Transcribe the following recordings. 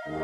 Hello,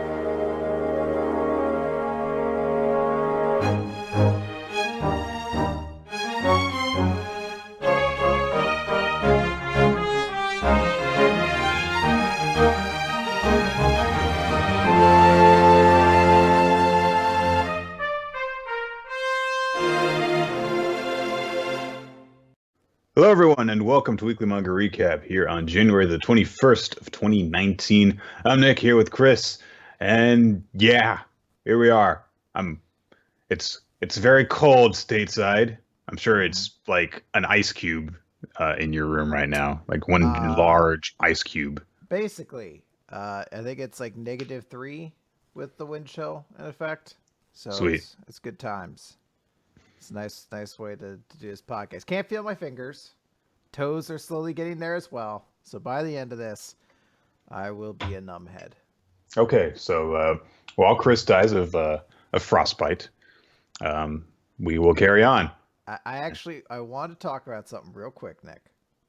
everyone, and welcome to Weekly Manga Recap here on January the 21st of 2019. I'm Nick here with Chris, and yeah, here we are. It's very cold stateside. I'm sure it's like an ice cube in your room right now, like one large ice cube. Basically, I think it's like -3 with the wind chill in effect. So Sweet. it's good times. It's a nice way to do this podcast. Can't feel my fingers. Toes are slowly getting there as well. So by the end of this, I will be a numbhead. Okay, so while Chris dies of frostbite, we will carry on. I want to talk about something real quick, Nick.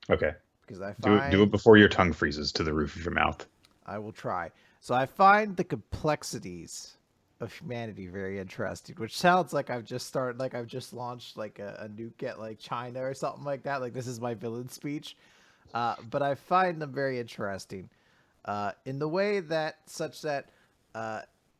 Okay. Because I do it before your tongue freezes to the roof of your mouth. I will try. So I find the complexities of humanity very interesting, which sounds like I've just launched like a nuke at like China or something like that. Like this is my villain speech. But I find them very interesting in the way that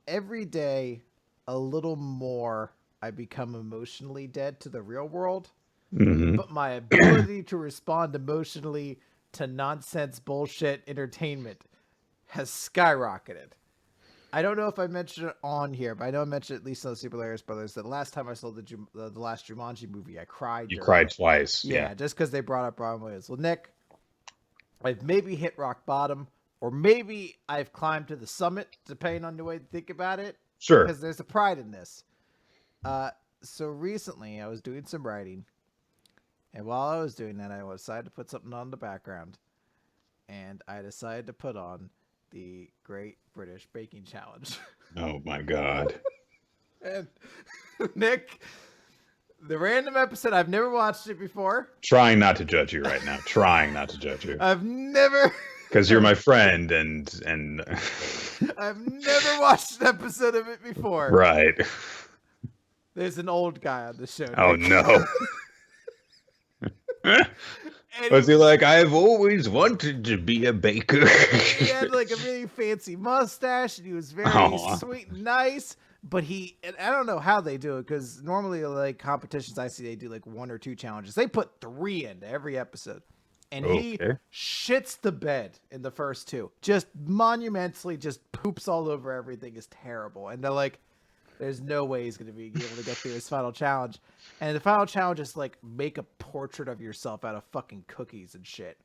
every day a little more I become emotionally dead to the real world. Mm-hmm. But my ability to respond emotionally to nonsense bullshit entertainment has skyrocketed. I don't know if I mentioned it on here, but I know I mentioned at least on the Super Hilarious Brothers that the last time I saw the last Jumanji movie, I cried. You cried twice. Yeah, just because they brought up Robin Williams. Well, Nick, I've maybe hit rock bottom, or maybe I've climbed to the summit, depending on the way to think about it. Sure. Because there's a pride in this. So recently, I was doing some writing, and while I was doing that, I decided to put something on the background, and I decided to put on the Great British Baking Challenge. Oh my God. And Nick, the random episode, I've never watched it before. Trying not to judge you right now. Trying not to judge you. I've never... Because you're my friend and I've never watched an episode of it before. Right. There's an old guy on the show. Oh, Nick. no. Was he like, I've always wanted to be a baker? He had like a really fancy mustache, and he was very sweet and nice. But and I don't know how they do it, because normally like competitions I see, they do like 1 or 2 challenges. They put 3 into every episode. And he shits the bed in the first 2. Just monumentally, just poops all over everything. Is terrible. And they're like, there's no way he's going to be able to get through his final challenge. And the final challenge is like, make a portrait of yourself out of fucking cookies and shit.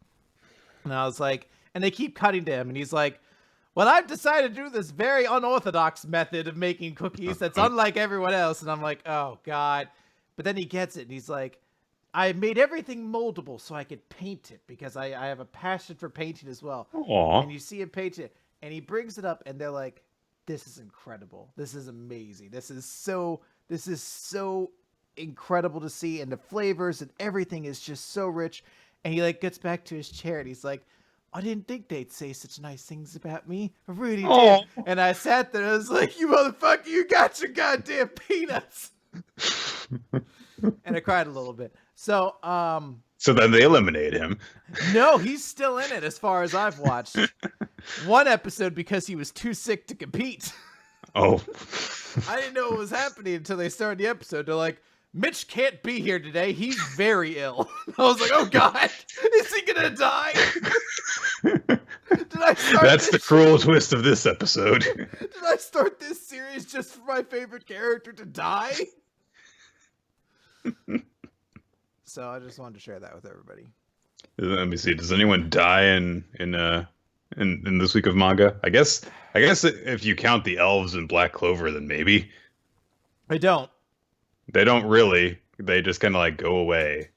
And I was like, and they keep cutting to him, and he's like, well, I've decided to do this very unorthodox method of making cookies that's unlike everyone else. And I'm like, oh God. But then he gets it, and he's like, I made everything moldable so I could paint it, because I have a passion for painting as well. Aww. And you see him paint it, and he brings it up, and they're like, this is incredible. This is amazing. This is so incredible to see, and the flavors and everything is just so rich. And he like gets back to his chair, and he's like, I didn't think they'd say such nice things about me. I really did. And I sat there, and I was like, you motherfucker, you got your goddamn peanuts. And I cried a little bit. So then they eliminate him. No, he's still in it as far as I've watched. One episode because he was too sick to compete. Oh. I didn't know what was happening until they started the episode. They're like, Mitch can't be here today. He's very ill. I was like, oh God, is he gonna die? That's the cruel twist of this episode. Did I start this series just for my favorite character to die? So I just wanted to share that with everybody. Let me see. Does anyone die in this week of manga? I guess if you count the elves in Black Clover, then maybe. I don't. They don't really. They just kind of like go away.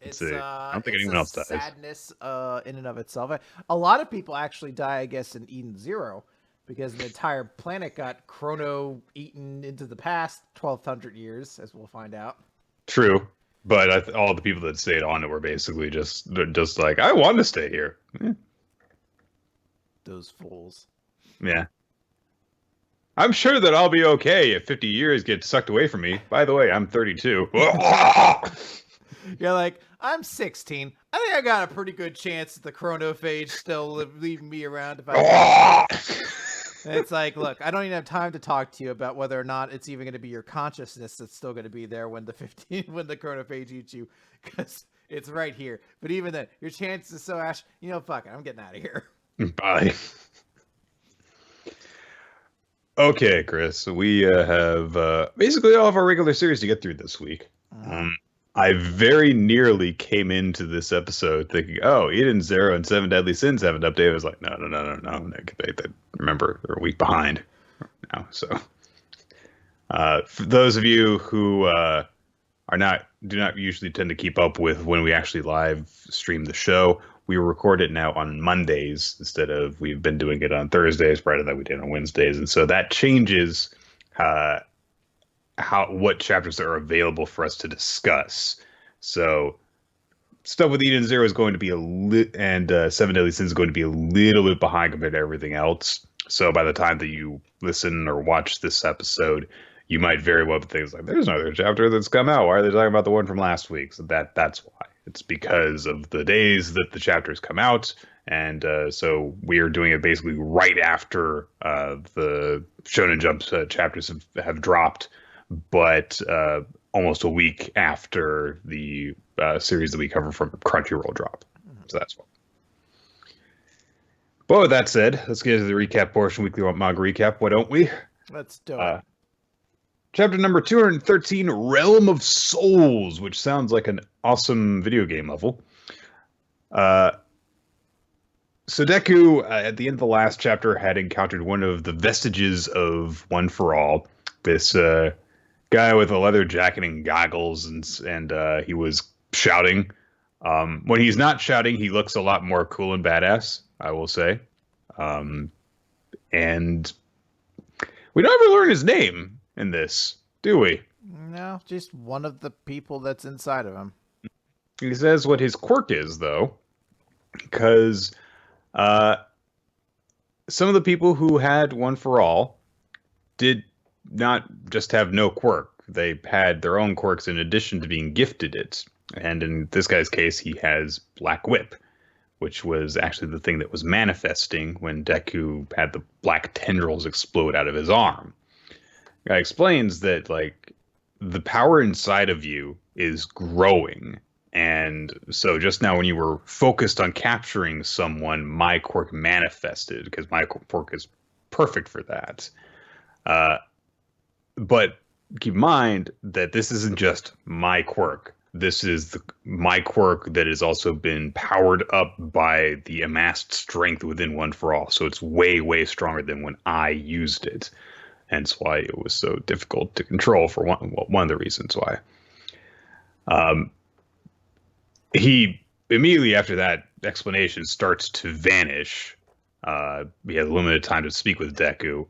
It's I don't think anyone else dies. Sadness in and of itself. A lot of people actually die, I guess, in Eden Zero, because the entire planet got chrono eaten into the past 1,200 years, as we'll find out. True, but all the people that stayed on it were basically just like, I want to stay here. Those fools. Yeah. I'm sure that I'll be okay if 50 years get sucked away from me. By the way, I'm 32. You're like, I'm 16. I think I got a pretty good chance that the chronophage still leaving me around if I die. And it's like, look, I don't even have time to talk to you about whether or not it's even going to be your consciousness that's still going to be there when the chronophage eats you, because it's right here. But even then, your chances are so ash. Fuck it, I'm getting out of here. Bye. Okay, Chris. We have basically all of our regular series to get through this week. I very nearly came into this episode thinking, "Oh, Eden Zero and Seven Deadly Sins haven't updated." I was like, "No. Remember, they're a week behind now." So, for those of you who do not usually tend to keep up with when we actually live stream the show, we record it now on Mondays instead of we've been doing it on Thursdays. Prior to that, we did on Wednesdays, and so that changes what chapters are available for us to discuss. So stuff with Eden Zero is going to be and Seven Deadly Sins is going to be a little bit behind compared to everything else. So by the time that you listen or watch this episode, you might very well think like, "There's another chapter that's come out. Why are they talking about the one from last week?" So that's why. It's because of the days that the chapters come out. And so we are doing it basically right after the Shonen Jump chapters have dropped, but almost a week after the series that we cover from Crunchyroll drop. So that's why. But with that said, let's get into the recap portion, weekly manga recap. Why don't we? Let's do it. Chapter number 213, Realm of Souls, which sounds like an awesome video game level. So Deku, at the end of the last chapter, had encountered one of the vestiges of One for All. This guy with a leather jacket and goggles, and he was shouting. When he's not shouting, he looks a lot more cool and badass, I will say. And we don't ever learn his name in this, do we? No, just one of the people that's inside of him. He says what his quirk is, though, because some of the people who had One for All did not just have no quirk. They had their own quirks in addition to being gifted it. And in this guy's case, he has Black Whip, which was actually the thing that was manifesting when Deku had the black tendrils explode out of his arm. Guy explains that like the power inside of you is growing, and so just now when you were focused on capturing someone, my quirk manifested because my quirk is perfect for that. But keep in mind that this isn't just my quirk. This is my quirk that has also been powered up by the amassed strength within One for All. So it's way, way stronger than when I used it. Hence why it was so difficult to control for one of the reasons why. He immediately after that explanation starts to vanish. He has limited time to speak with Deku,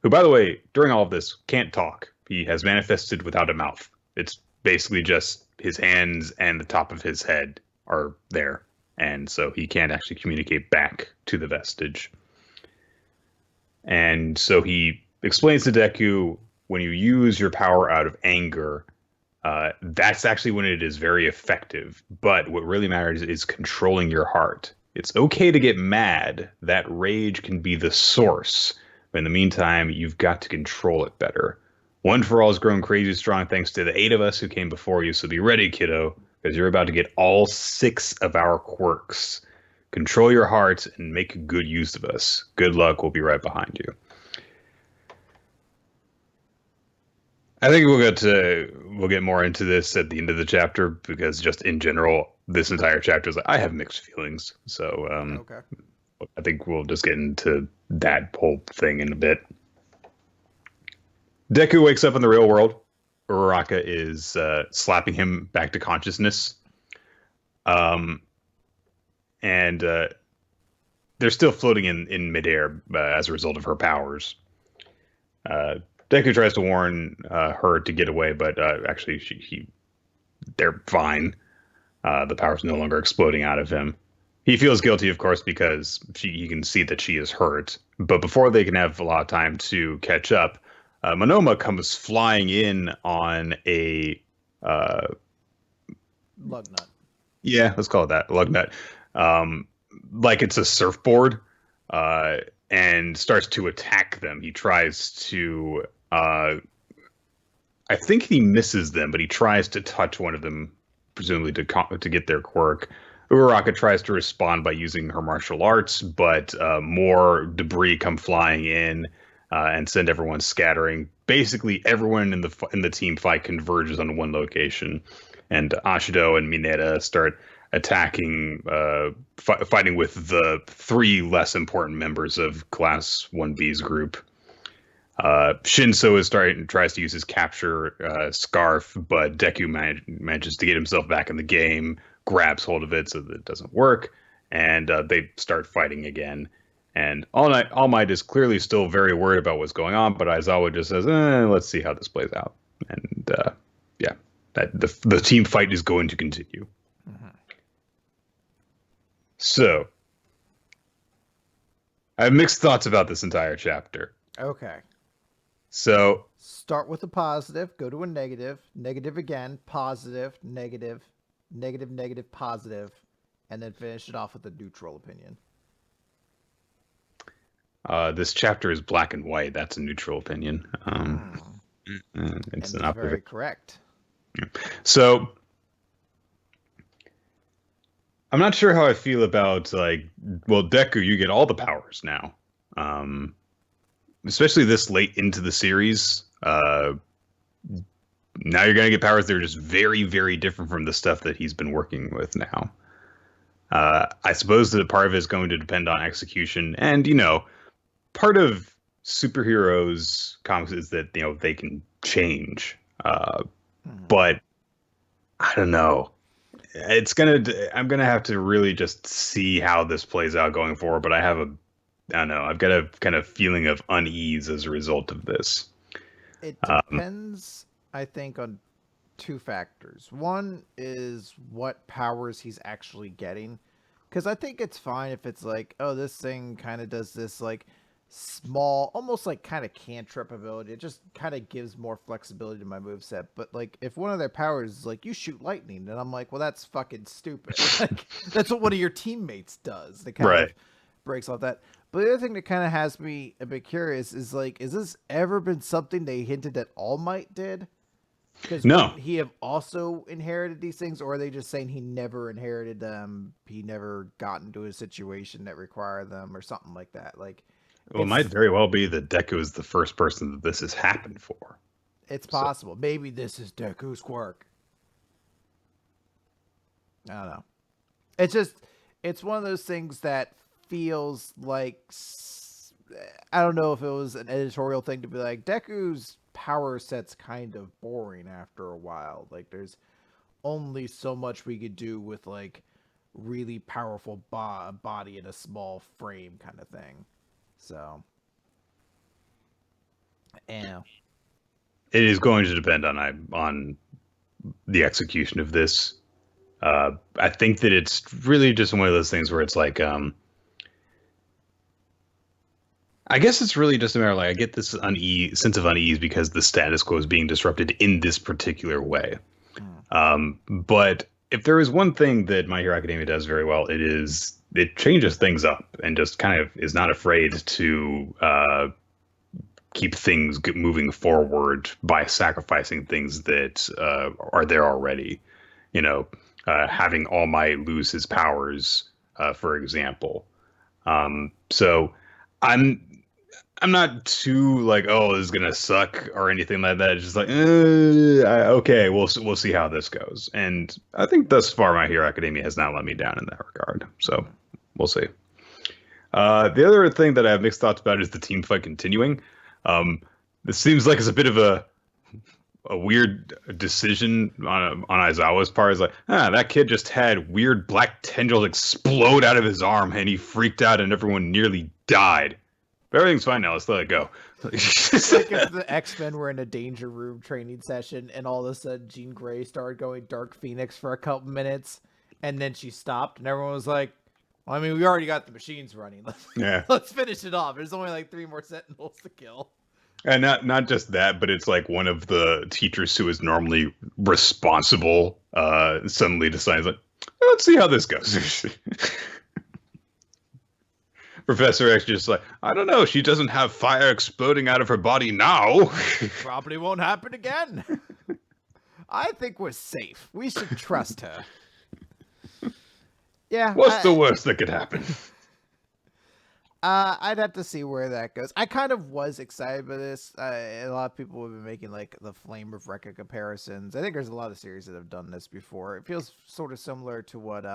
who, by the way, during all of this, can't talk. He has manifested without a mouth. It's basically just his hands and the top of his head are there. And so he can't actually communicate back to the vestige. And so he explains to Deku, when you use your power out of anger, that's actually when it is very effective. But what really matters is controlling your heart. It's okay to get mad. That rage can be the source. But in the meantime, you've got to control it better. One for All has grown crazy strong thanks to the 8 of us who came before you. So be ready, kiddo, because you're about to get all 6 of our quirks. Control your heart and make good use of us. Good luck. We'll be right behind you. I think we'll get more into this at the end of the chapter, because just in general, this entire chapter is like, I have mixed feelings. So okay. I think we'll just get into that whole thing in a bit. Deku wakes up in the real world. Uraraka is slapping him back to consciousness. And they're still floating in midair as a result of her powers. Deku tries to warn her to get away, but actually they're fine. The power's no longer exploding out of him. he feels guilty, of course, because he can see that she is hurt. But before they can have a lot of time to catch up, Monoma comes flying in on a uh, Lug nut. yeah, let's call it that, lug nut, um, like it's a surfboard, uh, and starts to attack them. He tries to, I think he misses them, but he tries to touch one of them, presumably to get their quirk. Uraraka tries to respond by using her martial arts, but more debris come flying in and send everyone scattering. Basically, everyone in the team fight converges on one location, and Ashido and Mineta start attacking, fighting with the three less important members of Class 1B's group. Shinso tries to use his capture scarf, but Deku manages to get himself back in the game, grabs hold of it so that it doesn't work, and they start fighting again. And All Might is clearly still very worried about what's going on, but Aizawa just says, "Let's see how this plays out." And yeah, that the team fight is going to continue. Mm-hmm. So, I have mixed thoughts about this entire chapter. Okay. So start with a positive, go to a negative, negative again, positive, negative, negative, negative, positive, and then finish it off with a neutral opinion. This chapter is black and white. That's a neutral opinion. It's not very correct. So I'm not sure how I feel about Deku, you get all the powers now. Especially this late into the series. Now you're going to get powers that are just very, very different from the stuff that he's been working with now. I suppose that part of it is going to depend on execution. And, part of superheroes comics is that, they can change. But I don't know. I'm going to have to really just see how this plays out going forward. But I don't know. I've got a kind of feeling of unease as a result of this. It depends, I think, on two factors. One is what powers he's actually getting. Because I think it's fine if it's like, oh, this thing kind of does this like small, almost like kind of cantrip ability. It just kind of gives more flexibility to my moveset. But like if one of their powers is like you shoot lightning, then I'm like, well, that's fucking stupid. Like that's what one of your teammates does. That kind of breaks off that. But the other thing that kind of has me a bit curious is like, is this ever been something they hinted that All Might did? Because he have also inherited these things, or are they just saying he never inherited them? He never got into a situation that required them, or something like that. Like, well, it might very well be that Deku is the first person that this has happened for. It's possible. Maybe this is Deku's quirk. I don't know. It's one of those things that feels like, I don't know if it was an editorial thing to be like, Deku's power set's kind of boring after a while. Like there's only so much we could do with like really powerful body in a small frame kind of thing. So, it is going to depend on the execution of this. I think that it's really just one of those things where it's like, I guess it's really just a matter of like, I get this sense of unease because the status quo is being disrupted in this particular way. But if there is one thing that My Hero Academia does very well, it changes things up and just kind of is not afraid to keep things moving forward by sacrificing things that are there already. Having All Might lose his powers, for example. So I'm not too like, oh, this is gonna suck or anything like that. It's just like, okay, we'll see how this goes. And I think thus far, My Hero Academia has not let me down in that regard. So we'll see. The other thing that I have mixed thoughts about is the team fight continuing. This seems like it's a bit of a weird decision on Aizawa's part. Is like, that kid just had weird black tendrils explode out of his arm, and he freaked out, and everyone nearly died. But everything's fine now. Let's let it go. It's like if the X-Men were in a danger room training session and all of a sudden Jean Grey started going Dark Phoenix for a couple minutes and then she stopped and everyone was like, I mean, we already got the machines running. Yeah. Let's finish it off. There's only like 3 more sentinels to kill. And not just that, but it's like one of the teachers who is normally responsible suddenly decides, like, let's see how this goes. Professor X just like, I don't know, she doesn't have fire exploding out of her body now. Probably won't happen again. I think we're safe. We should trust her. Yeah. What's the worst that could happen? I'd have to see where that goes. I kind of was excited by this. A lot of people have been making like the Flame of Recca comparisons. I think there's a lot of series that have done this before. It feels sort of similar to what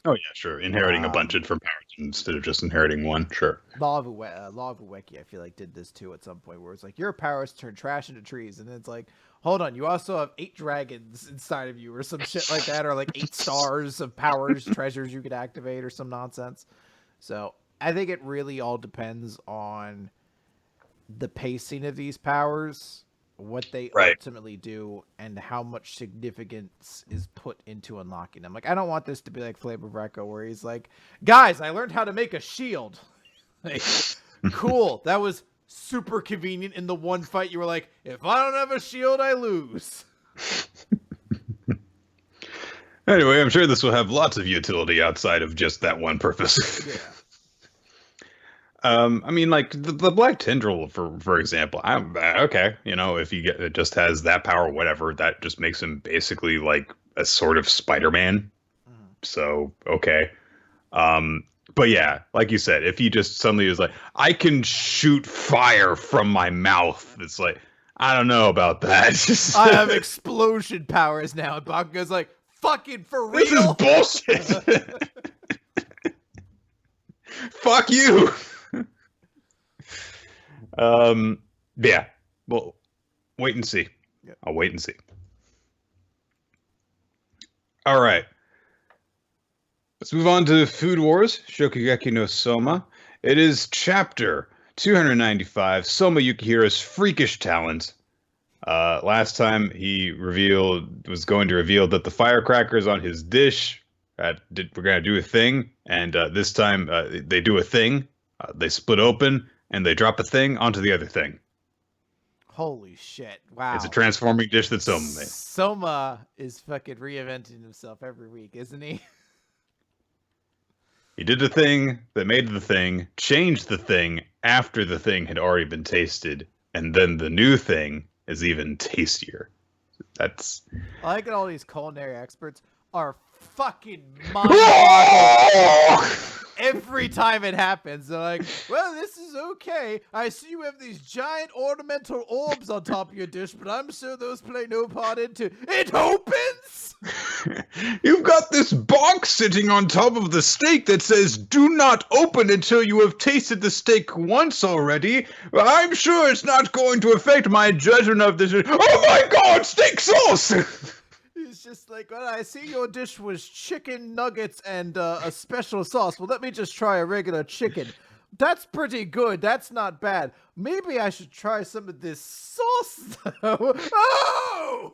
Oh yeah, sure. Inheriting a bunch of different powers instead of just inheriting one. Sure. Law of Uweki, I feel like did this too at some point, where it's like your powers turn trash into trees, and then it's like, hold on, you also have 8 dragons inside of you, or some shit like that, or like 8 stars of powers, treasures you could activate, or some nonsense. So I think it really all depends on the pacing of these powers, what they ultimately do, and how much significance is put into unlocking them. Like, I don't want this to be like Flame of Recca, where he's like, guys, I learned how to make a shield. Like, cool. That was super convenient in the one fight. You were like, if I don't have a shield, I lose. Anyway, I'm sure this will have lots of utility outside of just that one purpose. Yeah. I mean, like the Black Tendril, for example. Okay, you know, if you get it, just has that power, whatever, that just makes him basically like a sort of Spider-Man. Mm-hmm. So okay, but yeah, like you said, if he just suddenly is like, I can shoot fire from my mouth, it's like, I don't know about that. I have explosion powers now, and Bakugo's like, fucking for real? This is bullshit. Fuck you. Yeah, well, wait and see. Yep. I'll wait and see. All right. Let's move on to Food Wars, Shokugeki no Soma. It is chapter 295, Soma Yukihira's freakish talent. Last time he was going to reveal that the firecrackers on his dish were going to do a thing, and this time they do a thing. They split open, and they drop a thing onto the other thing. Holy shit. Wow. It's a transforming dish that Soma made. Soma is fucking reinventing himself every week, isn't he? He did the thing that made the thing, changed the thing after the thing had already been tasted, and then the new thing is even tastier. That's... I like that all these culinary experts are fucking mind-boggling. Every time it happens, they're like, well, this is okay. I see you have these giant ornamental orbs on top of your dish, but I'm sure those play no part into it. Opens? You've got this box sitting on top of the steak that says, do not open until you have tasted the steak once already. I'm sure it's not going to affect my judgment of this. Oh my god, steak sauce! It's just like, well, I see your dish was chicken nuggets and a special sauce. Well, let me just try a regular chicken. That's pretty good. That's not bad. Maybe I should try some of this sauce, though. Oh!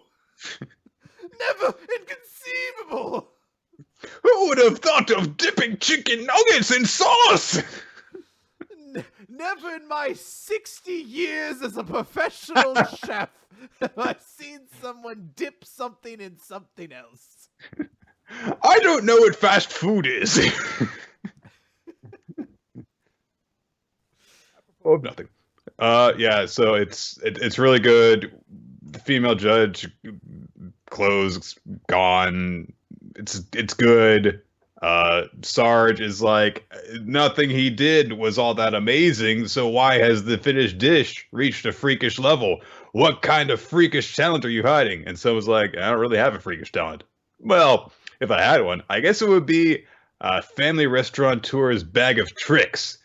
Never inconceivable. Who would have thought of dipping chicken nuggets in sauce? Never in my 60 years as a professional chef have I seen someone dip something in something else. I don't know what fast food is. Oh, nothing. Yeah, so it's really good. The female judge, clothes gone. It's good. Sarge is like, nothing he did was all that amazing, so why has the finished dish reached a freakish level? What kind of freakish talent are you hiding? And so was like, I don't really have a freakish talent. Well, if I had one, I guess it would be family restaurateur's bag of tricks.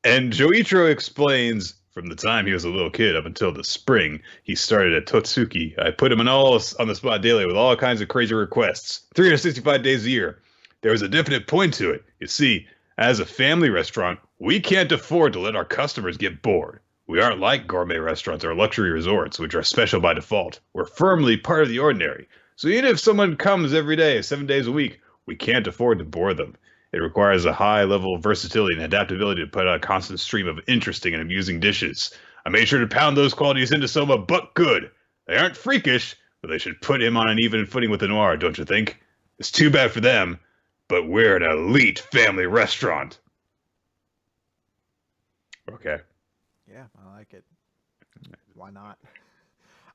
And Joichiro explains, from the time he was a little kid up until the spring, he started at Totsuki. I put him on the spot daily with all kinds of crazy requests, 365 days a year. There was a definite point to it. You see, as a family restaurant, we can't afford to let our customers get bored. We aren't like gourmet restaurants or luxury resorts, which are special by default. We're firmly part of the ordinary. So even if someone comes every day, 7 days a week, we can't afford to bore them. It requires a high level of versatility and adaptability to put out a constant stream of interesting and amusing dishes. I made sure to pound those qualities into Soma, but good. They aren't freakish, but they should put him on an even footing with the noir, don't you think? It's too bad for them, but we're an elite family restaurant. Okay. Yeah, I like it. Why not?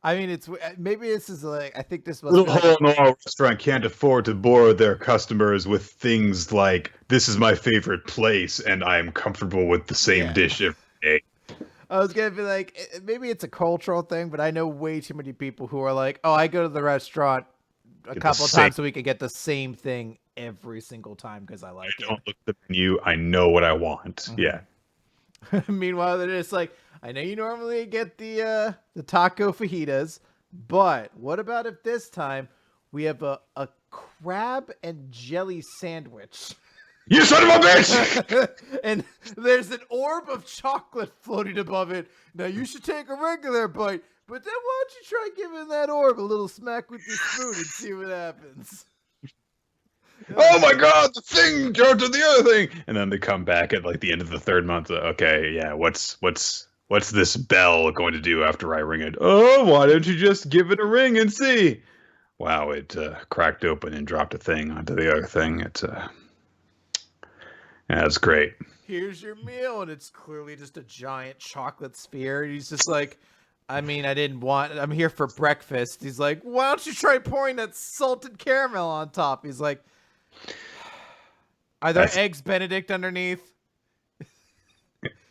I mean, it's maybe this is like I think this must Little be like hole in the wall restaurant can't afford to bore their customers with things like this is my favorite place and I am comfortable with the same dish every day. I was gonna be like, maybe it's a cultural thing, but I know way too many people who are like, oh, I go to the restaurant a couple of times a week and get the same thing every single time because I like it. I don't look at the menu. I know what I want. Mm-hmm. Yeah. Meanwhile, they're just like, I know you normally get the taco fajitas, but what about if this time we have a crab and jelly sandwich? You son of a bitch! And there's an orb of chocolate floating above it. Now you should take a regular bite, but then why don't you try giving that orb a little smack with your spoon and see what happens? Oh my god, the thing turned to the other thing, and then they come back at like the end of the third month. Okay, yeah, what's this bell going to do after I ring it? Oh, why don't you just give it a ring and see? Wow, it cracked open and dropped a thing onto the other thing. Yeah, that's great. Here's your meal, and it's clearly just a giant chocolate sphere. He's just like, I mean, I'm here for breakfast. He's like, why don't you try pouring that salted caramel on top? He's like, are there eggs Benedict underneath?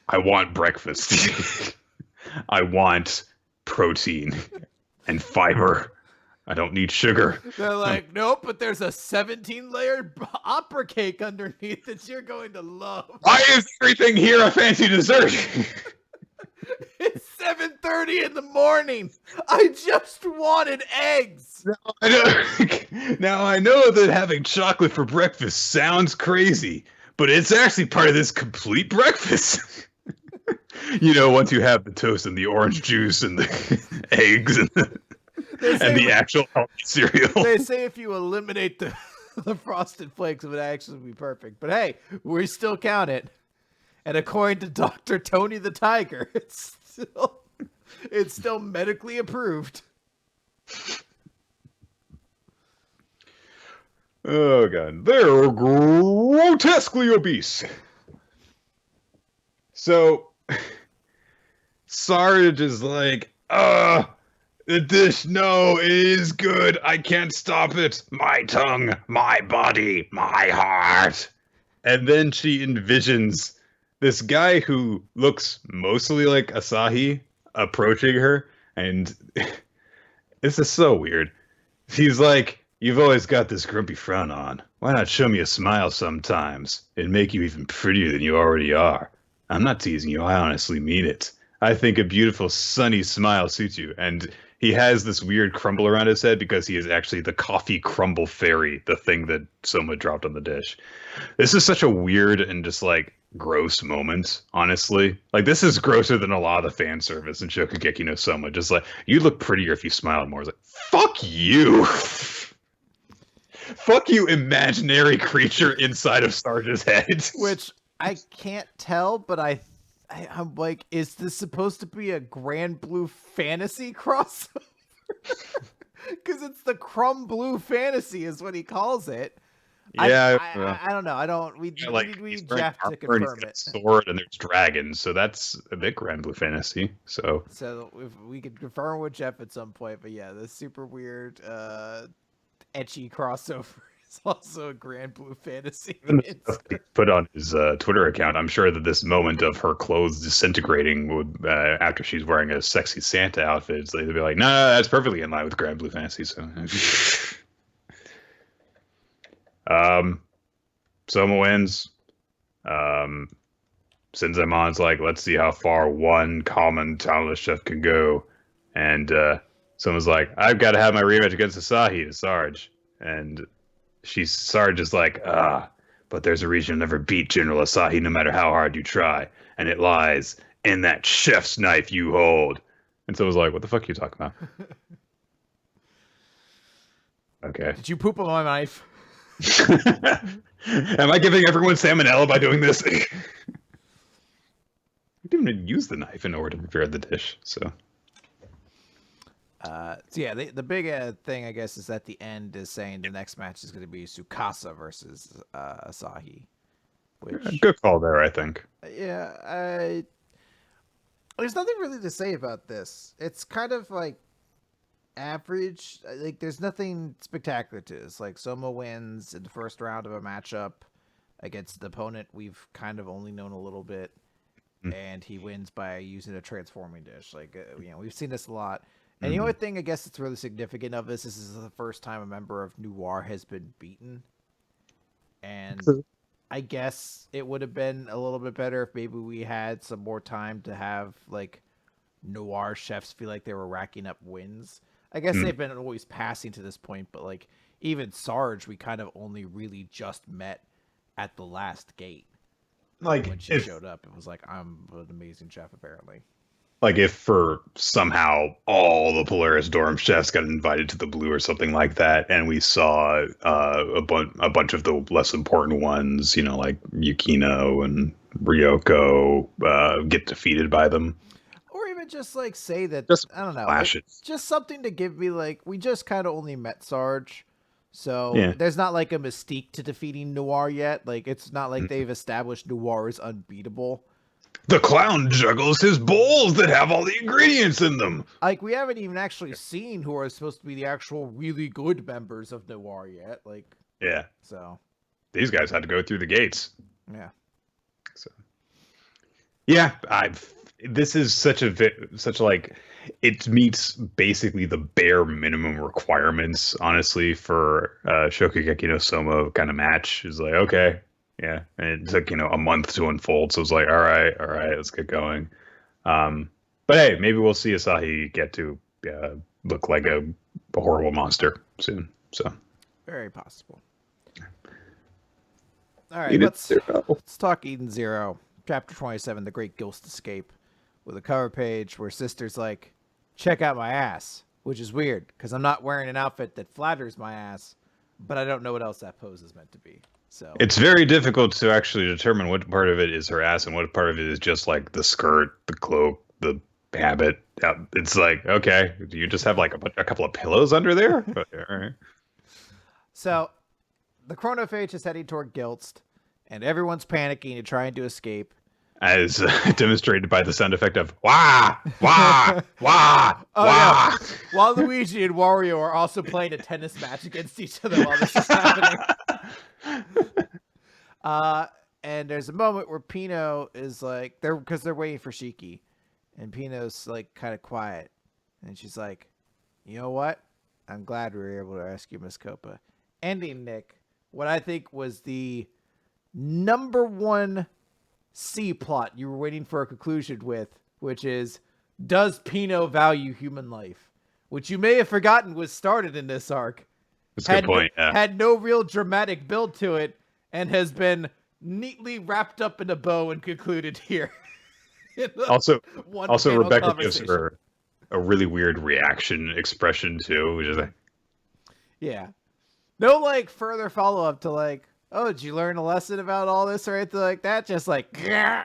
I want breakfast. I want protein and fiber. I don't need sugar. They're like, nope, but there's a 17-layered opera cake underneath that you're going to love. Why is everything here a fancy dessert? It's 7:30 in the morning. I just wanted eggs. Now I know that having chocolate for breakfast sounds crazy, but it's actually part of this complete breakfast. Once you have the toast and the orange juice and the eggs and the actual healthy cereal. They say if you eliminate the frosted flakes, it would actually be perfect. But hey, we still count it. And according to Dr. Tony the Tiger, it's still medically approved. Oh god, they're grotesquely obese. So Sarge is like, the dish, no, it is good. I can't stop it. My tongue, my body, my heart. And then she envisions this guy who looks mostly like Asahi approaching her, and this is so weird. He's like, you've always got this grumpy frown on. Why not show me a smile sometimes? It'd make you even prettier than you already are. I'm not teasing you. I honestly mean it. I think a beautiful, sunny smile suits you. And he has this weird crumble around his head because he is actually the coffee crumble fairy, the thing that Soma dropped on the dish. This is such a weird and just like gross moment, honestly. Like, this is grosser than a lot of the fan service in Shokugeki no Soma. Just like, you'd look prettier if you smiled more. It's like, fuck you. Fuck you, imaginary creature inside of Sarge's head. Which I can't tell, but I'm like, is this supposed to be a Grand Blue Fantasy crossover? Because it's the Crumb Blue Fantasy is what he calls it. Yeah, I don't know. We need Jeff to confirm it. Sword and there's dragons, so that's a bit Grand Blue Fantasy. So if we could confirm with Jeff at some point, but yeah, this super weird, etchy crossover is also a Grand Blue Fantasy. Put on his Twitter account. I'm sure that this moment of her clothes disintegrating would, after she's wearing a sexy Santa outfit, they'd be like, no, that's perfectly in line with Grand Blue Fantasy. So. Soma wins. Senzamon's like, let's see how far one common talentless chef can go. And Soma's like, I've got to have my rematch against Asahi to Sarge. And Sarge is like, but there's a reason you'll never beat General Asahi no matter how hard you try. And it lies in that chef's knife you hold. And Soma's like, what the fuck are you talking about? Okay. Did you poop on my knife? Am I giving everyone salmonella by doing this? We didn't even use the knife in order to prepare the dish, so. So yeah, the big thing I guess is at the end is saying the next match is going to be Tsukasa versus Asahi, which Good call there, I think. Yeah, there's nothing really to say about this. It's kind of like average. Like there's nothing spectacular to this. Like Soma wins in the first round of a matchup against the opponent we've kind of only known a little bit, and he wins by using a transforming dish. Like we've seen this a lot. And the only thing I guess that's really significant of this is the first time a member of Noir has been beaten. And I guess it would have been a little bit better if maybe we had some more time to have like Noir chefs feel like they were racking up wins. I guess they've been always passing to this point, but like even Sarge, we kind of only really just met at the last gate. Like when she showed up, it was like, I'm an amazing chef, apparently. Like if for somehow all the Polaris dorm chefs got invited to the Blue or something like that, and we saw a bunch of the less important ones, like Yukino and Ryoko, get defeated by them. Or even just like say that, just I don't know, just something to give me like, we just kind of only met Sarge. So yeah. There's not like a mystique to defeating Noir yet. Like it's not like they've established Noir is unbeatable. The clown juggles his bowls that have all the ingredients in them. Like we haven't even actually seen who are supposed to be the actual really good members of Noir yet. Like yeah. So these guys had to go through the gates. Yeah. So yeah, this is such like it meets basically the bare minimum requirements, honestly, for Shokugeki no Soma kind of match. Is like, okay, yeah, and it took a month to unfold, so it was like, all right, let's get going. But hey, maybe we'll see Asahi get to look like a horrible monster soon. So very possible. All right, let's talk Eden Zero, chapter 27, The Great Ghost Escape, with a cover page where Sister's like, check out my ass, which is weird because I'm not wearing an outfit that flatters my ass, but I don't know what else that pose is meant to be. So it's very difficult to actually determine what part of it is her ass and what part of it is just like the skirt, the cloak, the habit. It's like, okay, do you just have like a couple of pillows under there? All right. So the chronophage is heading toward Gilst, and everyone's panicking and trying to escape. As demonstrated by the sound effect of wah, wah, wah, wah. Yeah. While Luigi and Wario are also playing a tennis match against each other while this is happening. And there's a moment where Pino is like, because they're waiting for Shiki, and Pino's like kind of quiet, and she's like, you know what? I'm glad we were able to rescue Miss Copa. Ending Nick, what I think was the number one C plot you were waiting for a conclusion with, which is, does Pino value human life? Which you may have forgotten was started in this arc. That's a good point. Had no real dramatic build to it, and has been neatly wrapped up in a bow and concluded here. Also, Rebecca gives her a really weird reaction expression too, which is like, yeah, no like further follow up to like, oh, did you learn a lesson about all this or anything like that? Just like, Gah!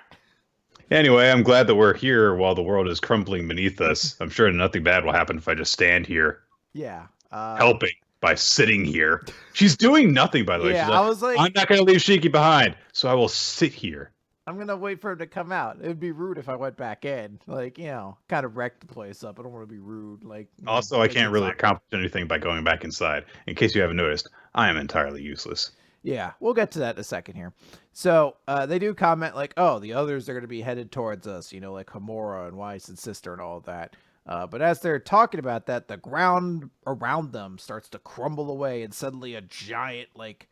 Anyway, I'm glad that we're here while the world is crumbling beneath us. I'm sure nothing bad will happen if I just stand here. Yeah, helping by sitting here. She's doing nothing, by the way. Yeah, She's like, I was like, I'm not going to leave Shiki behind, so I will sit here. I'm going to wait for him to come out. It would be rude if I went back in. Like, kind of wreck the place up. I don't want to be rude. Like, also, I can't really accomplish anything by going back inside. In case you haven't noticed, I am entirely useless. Yeah, we'll get to that in a second here. So they do comment like, oh, the others are going to be headed towards us, like Homura and Weiss and Sister and all of that. But as they're talking about that, the ground around them starts to crumble away, and suddenly a giant, like,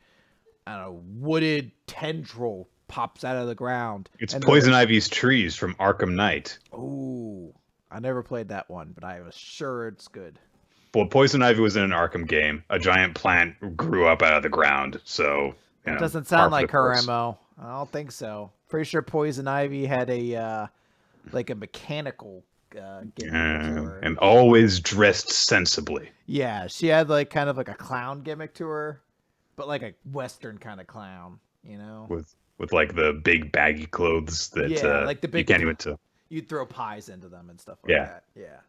I don't know, wooded tendril pops out of the ground. It's Poison Ivy's trees from Arkham Knight. Ooh, I never played that one, but I was sure it's good. Well, Poison Ivy was in an Arkham game. A giant plant grew up out of the ground, so... It doesn't sound like her MO. I don't think so. Pretty sure Poison Ivy had a mechanical gimmick to her. And always dressed sensibly. Yeah, she had like kind of like a clown gimmick to her. but like a Western kind of clown, you know? With like the big baggy clothes that like the big you can't even tell. You'd throw pies into them and stuff like that. Yeah.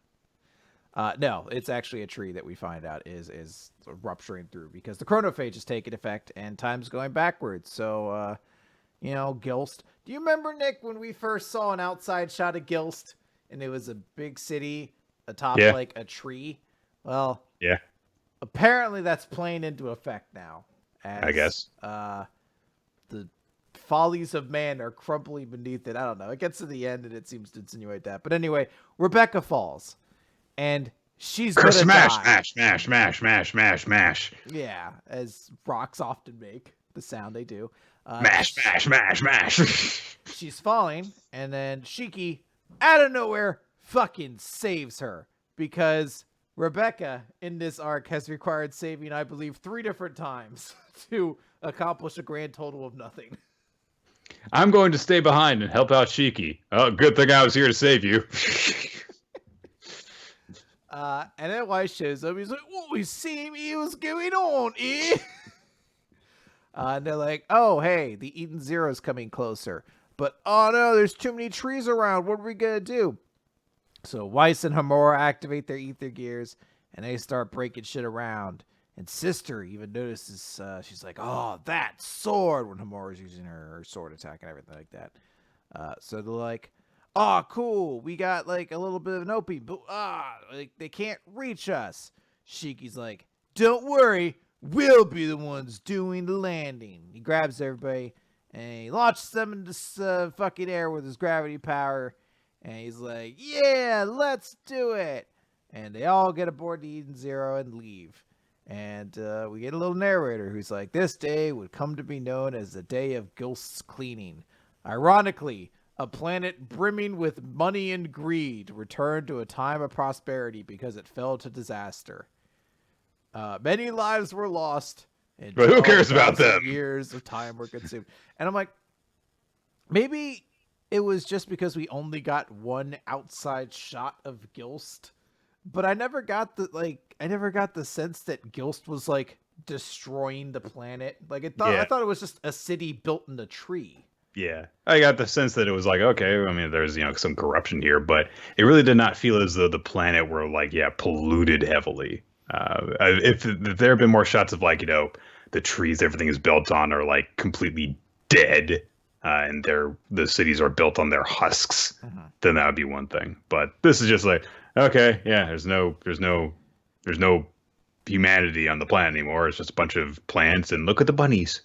No, it's actually a tree that we find out is rupturing through because the chronophage is taking effect and time's going backwards. So, Gilst. Do you remember, Nick, when we first saw an outside shot of Gilst and it was a big city atop like a tree? Well, yeah. Apparently that's playing into effect now. I guess. The follies of man are crumbling beneath it. I don't know. It gets to the end and it seems to insinuate that. But anyway, Rebecca falls. And she's gonna die. Smash. Yeah, as rocks often make the sound they do. Mash. She's falling, and then Shiki, out of nowhere, fucking saves her. Because Rebecca, in this arc, has required saving, I believe, 3 different times to accomplish a grand total of nothing. I'm going to stay behind and help out Shiki. Oh, good thing I was here to save you. And then Weiss shows up. He's like, "What we see me? What's going on, eh?" And they're like, "Oh, hey, the Eden Zero's coming closer. But, oh no, there's too many trees around. What are we going to do?" So Weiss and Homura activate their ether gears, and they start breaking shit around. And Sister even notices, she's like, "Oh, that sword," when Homura's using her sword attack and everything like that. So they're like, "Oh, cool. We got like a little bit of an opening, but like they can't reach us." Shiki's like, "Don't worry, we'll be the ones doing the landing." He grabs everybody and he launches them into fucking air with his gravity power. And he's like, "Yeah, let's do it." And they all get aboard the Eden Zero and leave. And we get a little narrator who's like, "This day would come to be known as the day of Gilst's cleaning. Ironically, a planet brimming with money and greed returned to a time of prosperity because it fell to disaster. Many lives were lost, and but who cares about them? Years of time were consumed." And I'm like, maybe it was just because we only got one outside shot of Gilst, but I never got the sense that Gilst was like destroying the planet. Like I thought it was just a city built in a tree. Yeah, I got the sense that it was like, okay, I mean, there's, some corruption here, but it really did not feel as though the planet were like, polluted heavily. If there have been more shots of like, the trees everything is built on are like completely dead, and the cities are built on their husks, then that would be one thing. But this is just like, okay, yeah, there's no humanity on the planet anymore. It's just a bunch of plants, and look at the bunnies.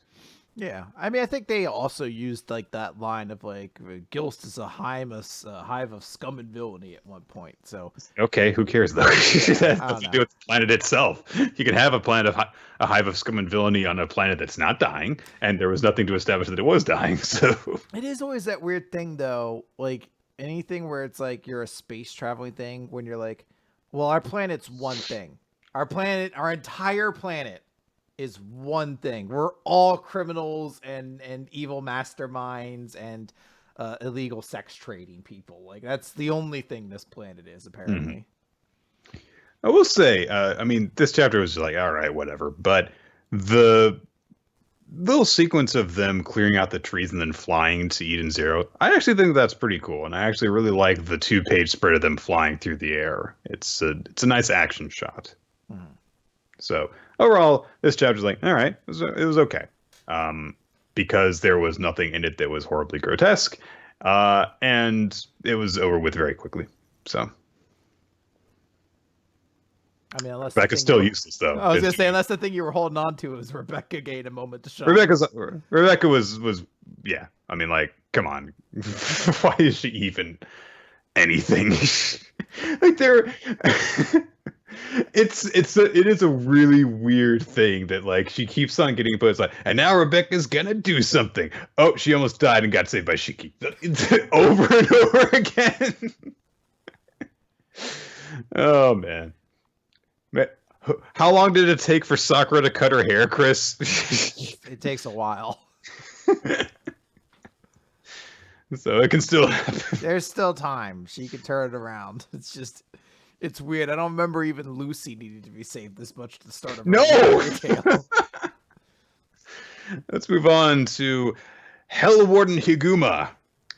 Yeah, I mean, I think they also used like that line of like Gilst is a hive of scum and villainy at one point. So okay, who cares though? That has nothing to do with the planet itself. You can have a hive of scum and villainy on a planet that's not dying, and there was nothing to establish that it was dying. So it is always that weird thing though, like anything where it's like you're a space traveling thing when you're like, well, our planet's one thing. Our entire planet is one thing. We're all criminals and evil masterminds and illegal sex trading people. Like that's the only thing this planet is, apparently. I will say, I mean, this chapter was just like, all right, whatever. But the little sequence of them clearing out the trees and then flying to Eden Zero, I actually think that's pretty cool. And I actually really like the 2-page spread of them flying through the air. It's a nice action shot. So overall, this chapter's like, all right, it was okay. Because there was nothing in it that was horribly grotesque. And it was over with very quickly. So. I mean, unless Rebecca's still useless, though. I was going to say, unless the thing you were holding on to was Rebecca gained a moment to shine. Rebecca was, yeah. I mean, like, come on. Why is she even anything? Like, it is a really weird thing that like she keeps on getting put. It's like, and now Rebecca's gonna do something. Oh, she almost died and got saved by Shiki. Over and over again. Oh man. How long did it take for Sakura to cut her hair, Chris? It takes a while. So it can still happen. There's still time. She can turn it around. It's weird. I don't remember even Lucy needing to be saved this much at the start of No! tale. Let's move on to Hell Warden Higuma,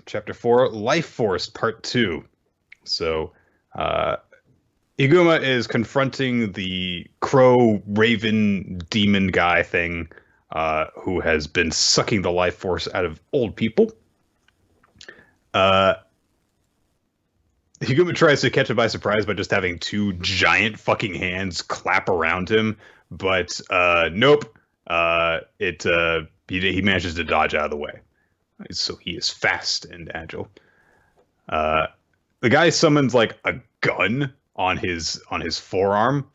Chapter 4, Life Force, Part 2. So, Higuma is confronting the crow, raven, demon guy thing, who has been sucking the life force out of old people. Higuma tries to catch him by surprise by just having two giant fucking hands clap around him, but nope. He manages to dodge out of the way. So he is fast and agile. The guy summons like a gun on his forearm,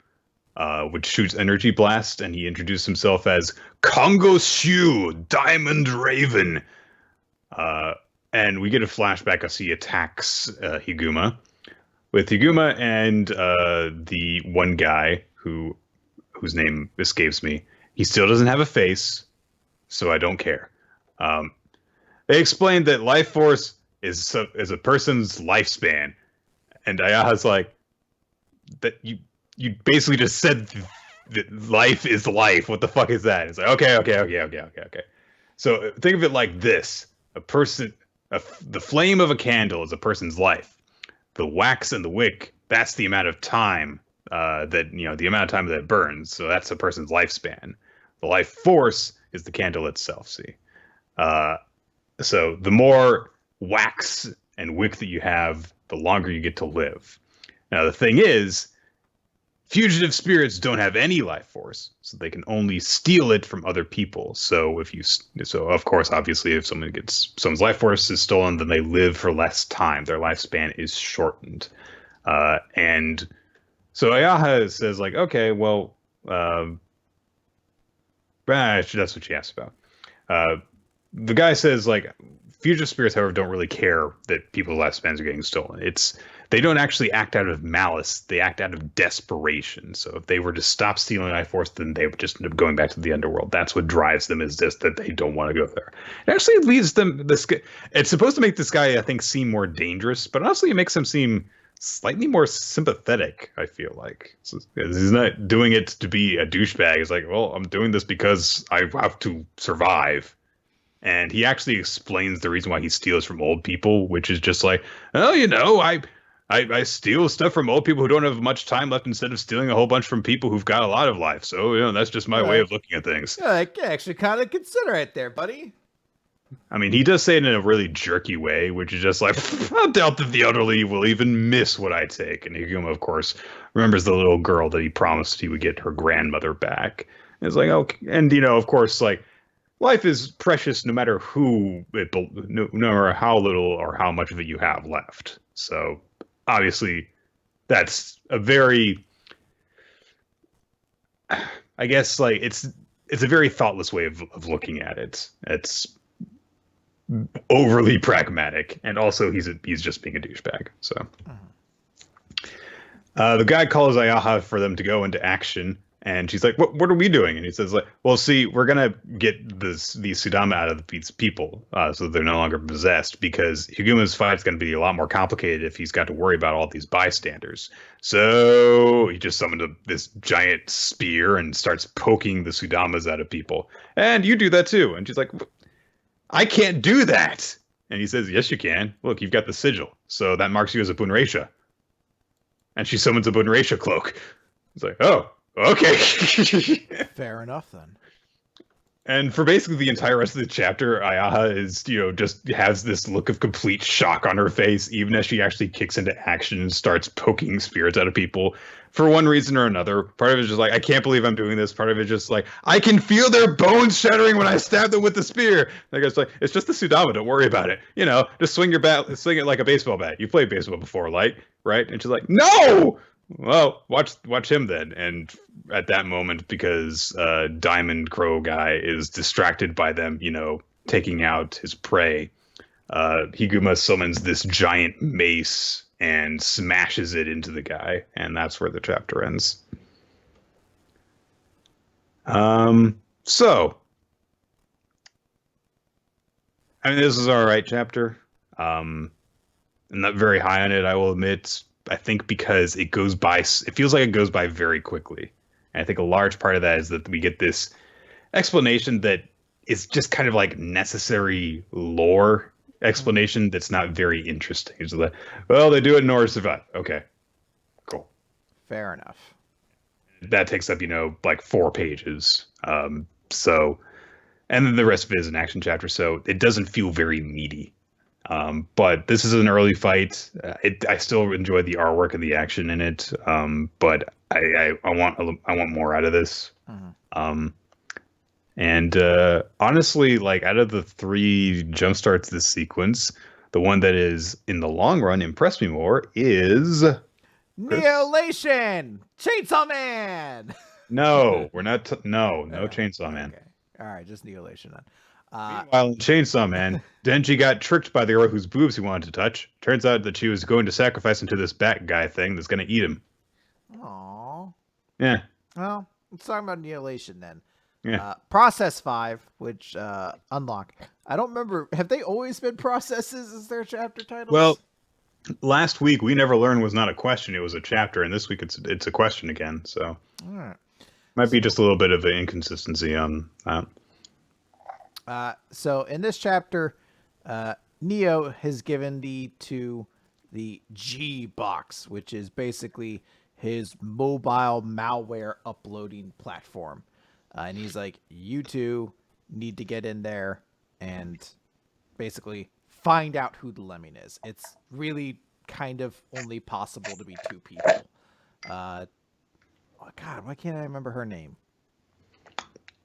which shoots energy blast, and he introduced himself as Congo Shu, Diamond Raven. And we get a flashback as he attacks Higuma. With Higuma and the one guy whose name escapes me, he still doesn't have a face, so I don't care. They explained that life force is a person's lifespan, and Ayaha's like, that you basically just said that life is life. What the fuck is that? It's like, okay. So think of it like this: the flame of a candle is a person's life. The wax and the wick, that's the amount of time the amount of time that it burns. So that's a person's lifespan. The life force is the candle itself. See, so the more wax and wick that you have, the longer you get to live. Now the thing is, fugitive spirits don't have any life force, so they can only steal it from other people. So of course, obviously, if someone's life force is stolen, then they live for less time. Their lifespan is shortened. And so Ayaha says, like, okay, well, that's what she asked about. The guy says, like, fugitive spirits, however, don't really care that people's lifespans are getting stolen. They don't actually act out of malice. They act out of desperation. So if they were to stop stealing life force, then they would just end up going back to the underworld. That's what drives them, is just that they don't want to go there. It actually leads them... It's supposed to make this guy, I think, seem more dangerous, but honestly it makes him seem slightly more sympathetic, I feel like. So he's not doing it to be a douchebag. He's like, well, I'm doing this because I have to survive. And he actually explains the reason why he steals from old people, which is just like, oh, I steal stuff from old people who don't have much time left instead of stealing a whole bunch from people who've got a lot of life. So, that's just my way of looking at things. Yeah, I can actually kind of consider it there, buddy. I mean, he does say it in a really jerky way, which is just like, I doubt that the elderly will even miss what I take. And Higuma, of course, remembers the little girl that he promised he would get her grandmother back. And it's like, okay. And, of course, like, life is precious no matter no matter how little or how much of it you have left. So, obviously, that's a very, I guess, like, it's a very thoughtless way of looking at it. It's overly pragmatic, and also he's just being a douchebag. So, the guy calls Ayaha for them to go into action, and she's like, "What are we doing?" And he says, "Like, well, see, we're gonna get these Sudama out of these people, so they're no longer possessed. Because Higuma's fight's gonna be a lot more complicated if he's got to worry about all these bystanders." So he just summoned this giant spear and starts poking the Sudamas out of people. And you do that too. And she's like, "I can't do that." And he says, "Yes, you can. Look, you've got the sigil, so that marks you as a Bunreisha." And she summons a Bunreisha cloak. It's like, oh. Okay. Fair enough then. And for basically the entire rest of the chapter, Ayaha is, just has this look of complete shock on her face, even as she actually kicks into action and starts poking spirits out of people for one reason or another. Part of it is just like, I can't believe I'm doing this. Part of it is just like, I can feel their bones shattering when I stab them with the spear. Like, it's just the Sudama. Don't worry about it. Just swing it like a baseball bat. You played baseball before, right? And she's like, no! Well, watch him then. And at that moment, because Diamond Crow guy is distracted by them, taking out his prey, Higuma summons this giant mace and smashes it into the guy, and that's where the chapter ends. So, I mean, this is all right chapter. I'm not very high on it, I will admit. I think because it feels like it goes by very quickly. And I think a large part of that is that we get this explanation that is just kind of like necessary lore explanation that's not very interesting. It's like, well, they do it in order to survive. Okay, cool. Fair enough. That takes up, like 4 pages. So, and then the rest of it is an action chapter, so it doesn't feel very meaty. But this is an early fight. I still enjoy the artwork and the action in it. But I want more out of this. And honestly, like out of the 3 jumpstarts this sequence, the one that is in the long run impressed me more is Lation! Chainsaw Man! No, we're not. No Chainsaw Man. Okay. All right, just Lation then. Meanwhile, in Chainsaw Man, Denji got tricked by the girl whose boobs he wanted to touch. Turns out that she was going to sacrifice him to this bat guy thing that's going to eat him. Aww. Yeah. Well, let's talk about Lation then. Yeah. Process 5, which unlock. I don't remember. Have they always been processes as their chapter titles? Well, last week we never learned was not a question; it was a chapter, and this week it's a question again. So, all right. Might be just a little bit of an inconsistency on that. So in this chapter, Neo has given to the G box, which is basically his mobile malware uploading platform. And he's like, you two need to get in there and basically find out who the lemming is. It's really kind of only possible to be 2 people. Oh God, why can't I remember her name?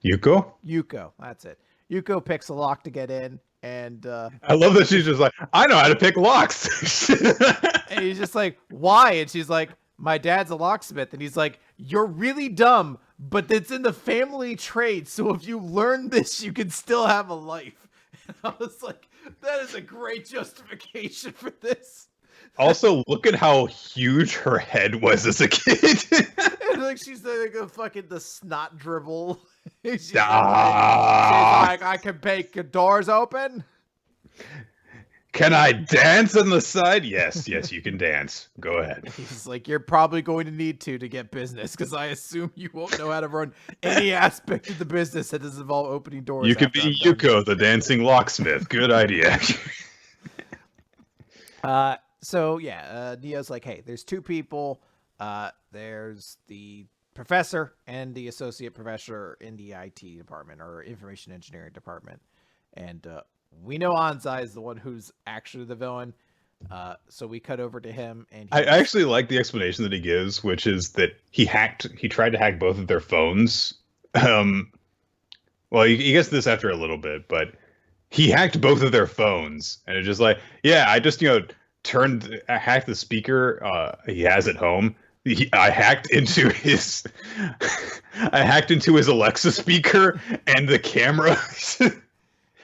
Yuko, that's it. Yuko picks a lock to get in, and I love that she's just like, I know how to pick locks. And he's just like, why? And she's like, my dad's a locksmith. And he's like, you're really dumb, but it's in the family trade. So if you learn this, you can still have a life. And I was like, that is a great justification for this. Also, look at how huge her head was as a kid. And like she's like a fucking the snot dribble. she's like, I can make doors open. Can I dance on the side? Yes, you can dance. Go ahead. He's like, you're probably going to need to get business, because I assume you won't know how to run any aspect of the business that doesn't involve opening doors. You could be Yuko, the dancing locksmith. Good idea. So yeah, Neo's like, hey, there's 2 people. There's the professor and the associate professor in the IT department or information engineering department. And we know Anzai is the one who's actually the villain. So we cut over to him, and I actually like the explanation that he gives, which is that he tried to hack both of their phones. Well, he gets this after a little bit, but he hacked both of their phones, and it's just like, yeah, I just hacked the speaker he has at home. I hacked into his Alexa speaker and the camera.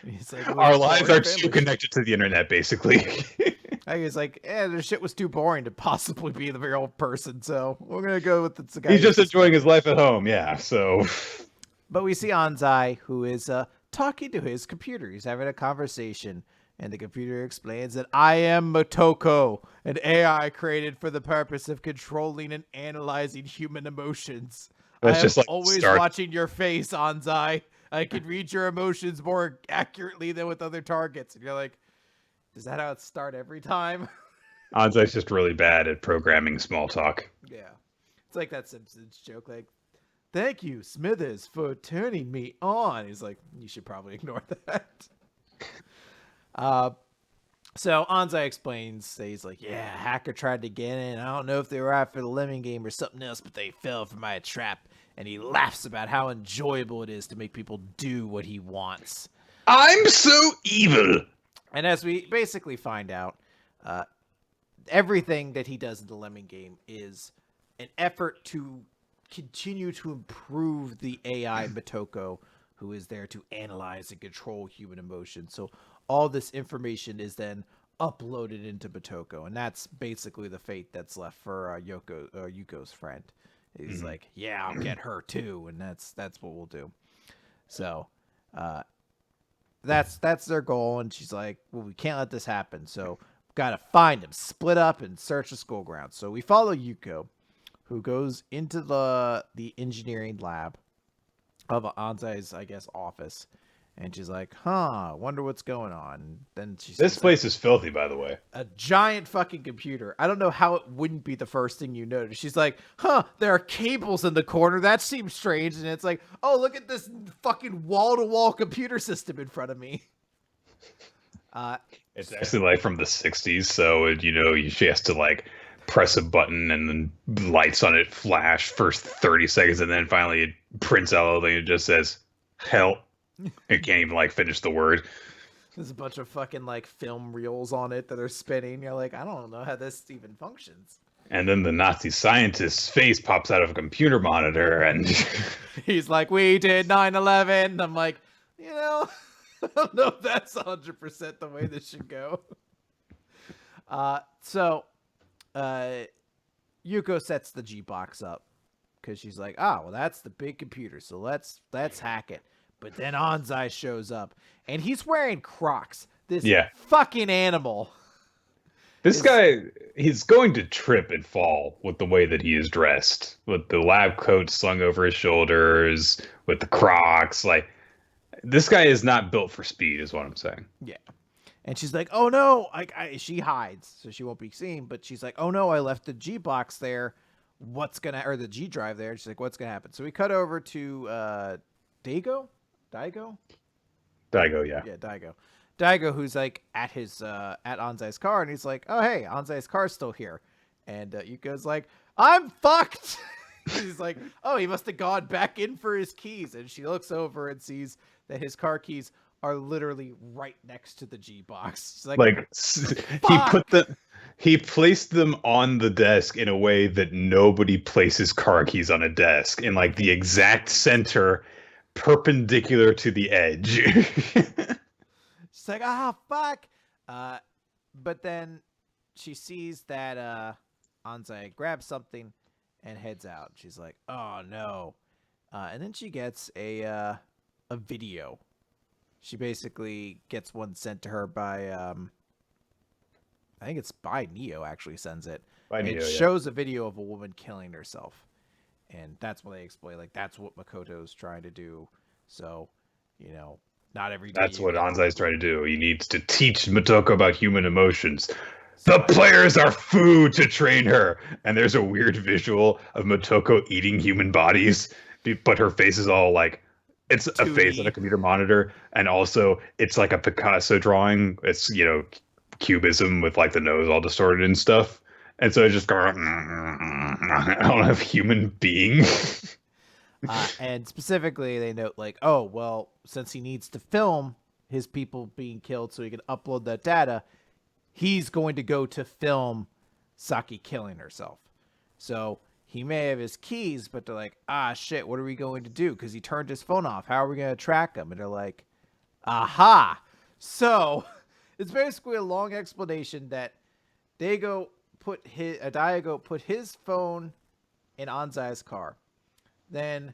He's like, our lives are too connected to the internet, basically. He's like, their shit was too boring to possibly be the real person, so we're gonna go with the guy. He's just enjoying his life at home, yeah. So, but we see Anzai, who is talking to his computer. He's having a conversation, and the computer explains that I am Motoko, an AI created for the purpose of controlling and analyzing human emotions. I am always watching your face, Anzai. I can read your emotions more accurately than with other targets. And you're like, is that how it starts every time? Anzai's just really bad at programming small talk. Yeah. It's like that Simpsons joke, like, thank you, Smithers, for turning me on. He's like, you should probably ignore that. So Anzai explains that he's like, yeah, hacker tried to get in. I don't know if they were after the lemming game or something else, but they fell for my trap. And he laughs about how enjoyable it is to make people do what he wants. I'm so evil. And as we basically find out, everything that he does in the lemming game is an effort to continue to improve the AI Motoko, who is there to analyze and control human emotions. So all this information is then uploaded into Motoko, and that's basically the fate that's left for Yuko's friend. He's like, yeah, I'll get her too, and that's what we'll do. So that's their goal, and she's like, well, we can't let this happen, so gotta find him, split up, and search the school grounds. So we follow Yuko, who goes into the engineering lab of Anzai's, I guess, office, And she's like, huh, wonder what's going on. And then she This sees place is filthy, by the way. a giant fucking computer. I don't know how it wouldn't be the first thing you notice. She's like, huh, there are cables in the corner. That seems strange. And it's like, oh, look at this fucking wall-to-wall computer system in front of me. It's actually like from the 60s, so she has to like press a button and then lights on it flash for 30 seconds, and then finally it prints out the thing. It just says help. It can't even like finish the word. There's a bunch of fucking like film reels on it that are spinning. You're like, I don't know how this even functions. And then the Nazi scientist's face pops out of a computer monitor, and he's like, we did 9/11. I'm like, I don't know if that's 100% the way this should go. So Yuko sets the G box up because she's like, well, that's the big computer, so let's hack it. But then Anzai shows up, and he's wearing Crocs. This fucking animal. This guy, he's going to trip and fall with the way that he is dressed, with the lab coat slung over his shoulders, with the Crocs. Like, this guy is not built for speed, is what I'm saying. Yeah. And she's like, oh no, she hides, so she won't be seen. But she's like, oh no, I left the G box there. Or the G drive there. She's like, what's gonna happen? So we cut over to Daigo? Yeah. Yeah, Daigo, who's like at Anzai's car, and he's like, oh hey, Anzai's car's still here. And Yuko's like, I'm fucked. He's like, oh, he must have gone back in for his keys. And she looks over and sees that his car keys are literally right next to the G box. She's like he placed them on the desk in a way that nobody places car keys on a desk, in like the exact center, perpendicular to the edge. She's like, fuck. But then she sees that Anzai grabs something and heads out. She's like, oh no. And then she gets a video. She basically gets one sent to her by I think it's by Neo actually sends it. It shows a video of a woman killing herself. And that's what they explain. Like, that's what Makoto's trying to do. So, not every day. That's what Anzai's trying to do. He needs to teach Motoko about human emotions. The players are food to train her. And there's a weird visual of Motoko eating human bodies, but her face is all like, it's a face on a computer monitor. And also it's like a Picasso drawing. It's, cubism with like the nose all distorted and stuff. And so it's just going, I don't have human being. And specifically they note like, oh, well, since he needs to film his people being killed so he can upload that data, he's going to go to film Saki killing herself. So he may have his keys, but they're like, shit, what are we going to do? Because he turned his phone off. How are we going to track him? And they're like, aha. So it's basically a long explanation that Daigo put his phone in Anzai's car. Then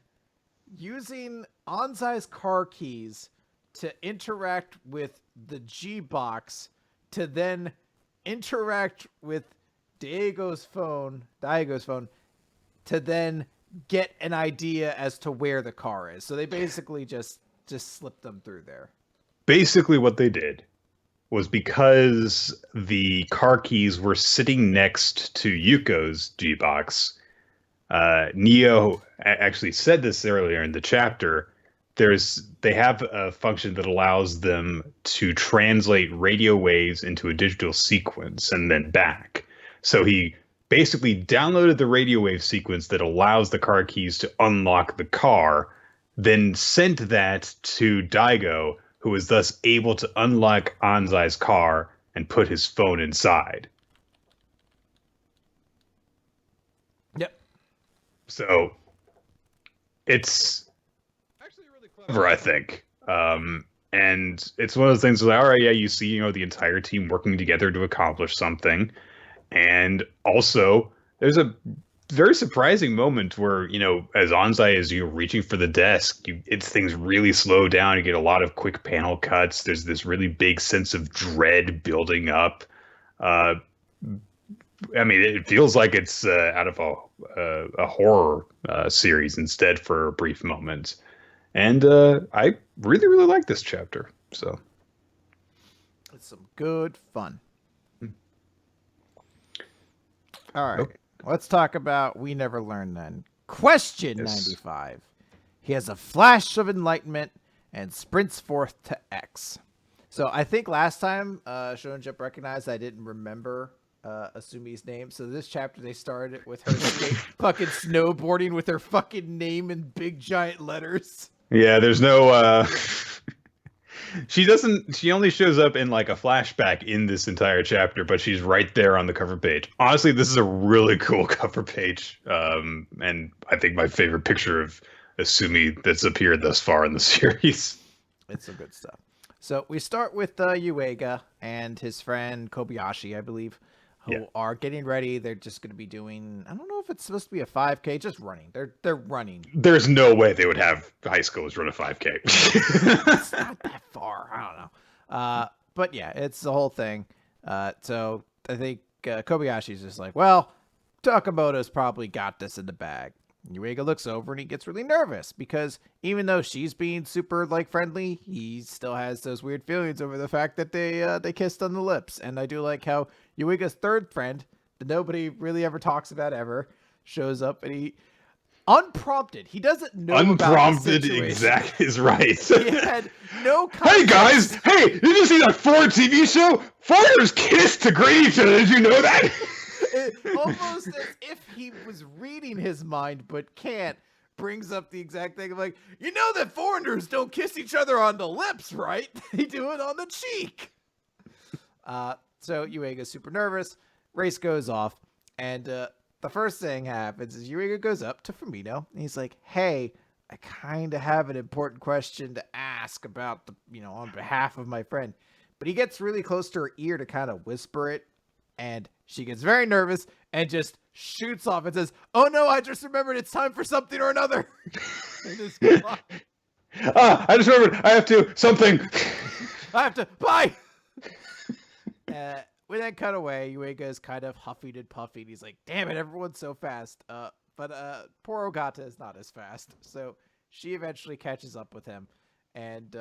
using Anzai's car keys to interact with the G box to then interact with Daigo's phone to then get an idea as to where the car is. So they basically just slipped them through there. Basically what they did was, because the car keys were sitting next to Yuko's G-Box, Neo actually said this earlier in the chapter, they have a function that allows them to translate radio waves into a digital sequence and then back. So he basically downloaded the radio wave sequence that allows the car keys to unlock the car, then sent that to Daigo, who was thus able to unlock Anzai's car and put his phone inside. Yep. So it's actually really clever, I think. And it's one of those things like, all right, yeah, you see, the entire team working together to accomplish something. And also, there's a very surprising moment where, as Anzai is reaching for the desk, things really slow down. You get a lot of quick panel cuts. There's this really big sense of dread building up. It feels like it's out of a horror series instead for a brief moment. And I really, really like this chapter. So It's some good fun. All right. oh, Let's talk about We Never Learn then. Question yes. 95. He has a flash of enlightenment and sprints forth to X. So I think last time Shonen Jump recognized I didn't remember Asumi's name. So this chapter they started with her fucking snowboarding with her fucking name in big giant letters. Yeah, there's no she only shows up in like a flashback in this entire chapter, but she's right there on the cover page. Honestly, this is a really cool cover page. And I think my favorite picture of Asumi that's appeared thus far in the series. It's some good stuff. So we start with Yuega and his friend Kobayashi, I believe, Yeah. who are getting ready. They're just going to be doing. I don't know if it's supposed to be a 5K, just running. They're running. There's no way they would have high schoolers run a 5K. It's not that far. I don't know. But yeah, it's the whole thing. So I think Kobayashi's just like, well, Takamoto's probably got this in the bag. Yuega looks over and he gets really nervous because even though she's being super like friendly, he still has those weird feelings over the fact that they kissed on the lips. And I do like how Yuega's third friend, that nobody really ever talks about ever, shows up and he unprompted. He doesn't know Unprompted, about the situation. exactly is right. He had no context. Hey guys, hey, did you see that Ford TV show? Foreigners kiss to greet each other. Did you know that? Almost as if he was reading his mind but can't, brings up the exact thing of like, you know that foreigners don't kiss each other on the lips, right? They do it on the cheek. So Yuega's super nervous. Race goes off, and the first thing happens is Yuega goes up to Fumino, and he's like, hey, I kind of have an important question to ask about on behalf of my friend. But he gets really close to her ear to kind of whisper it, and she gets very nervous and just shoots off and says, oh no, I just remembered it's time for something or another. I just remembered I have to something. I have to, bye! We then cut away. Yuega is kind of huffing and puffing. He's like, damn it, everyone's so fast. But poor Ogata is not as fast. So she eventually catches up with him. And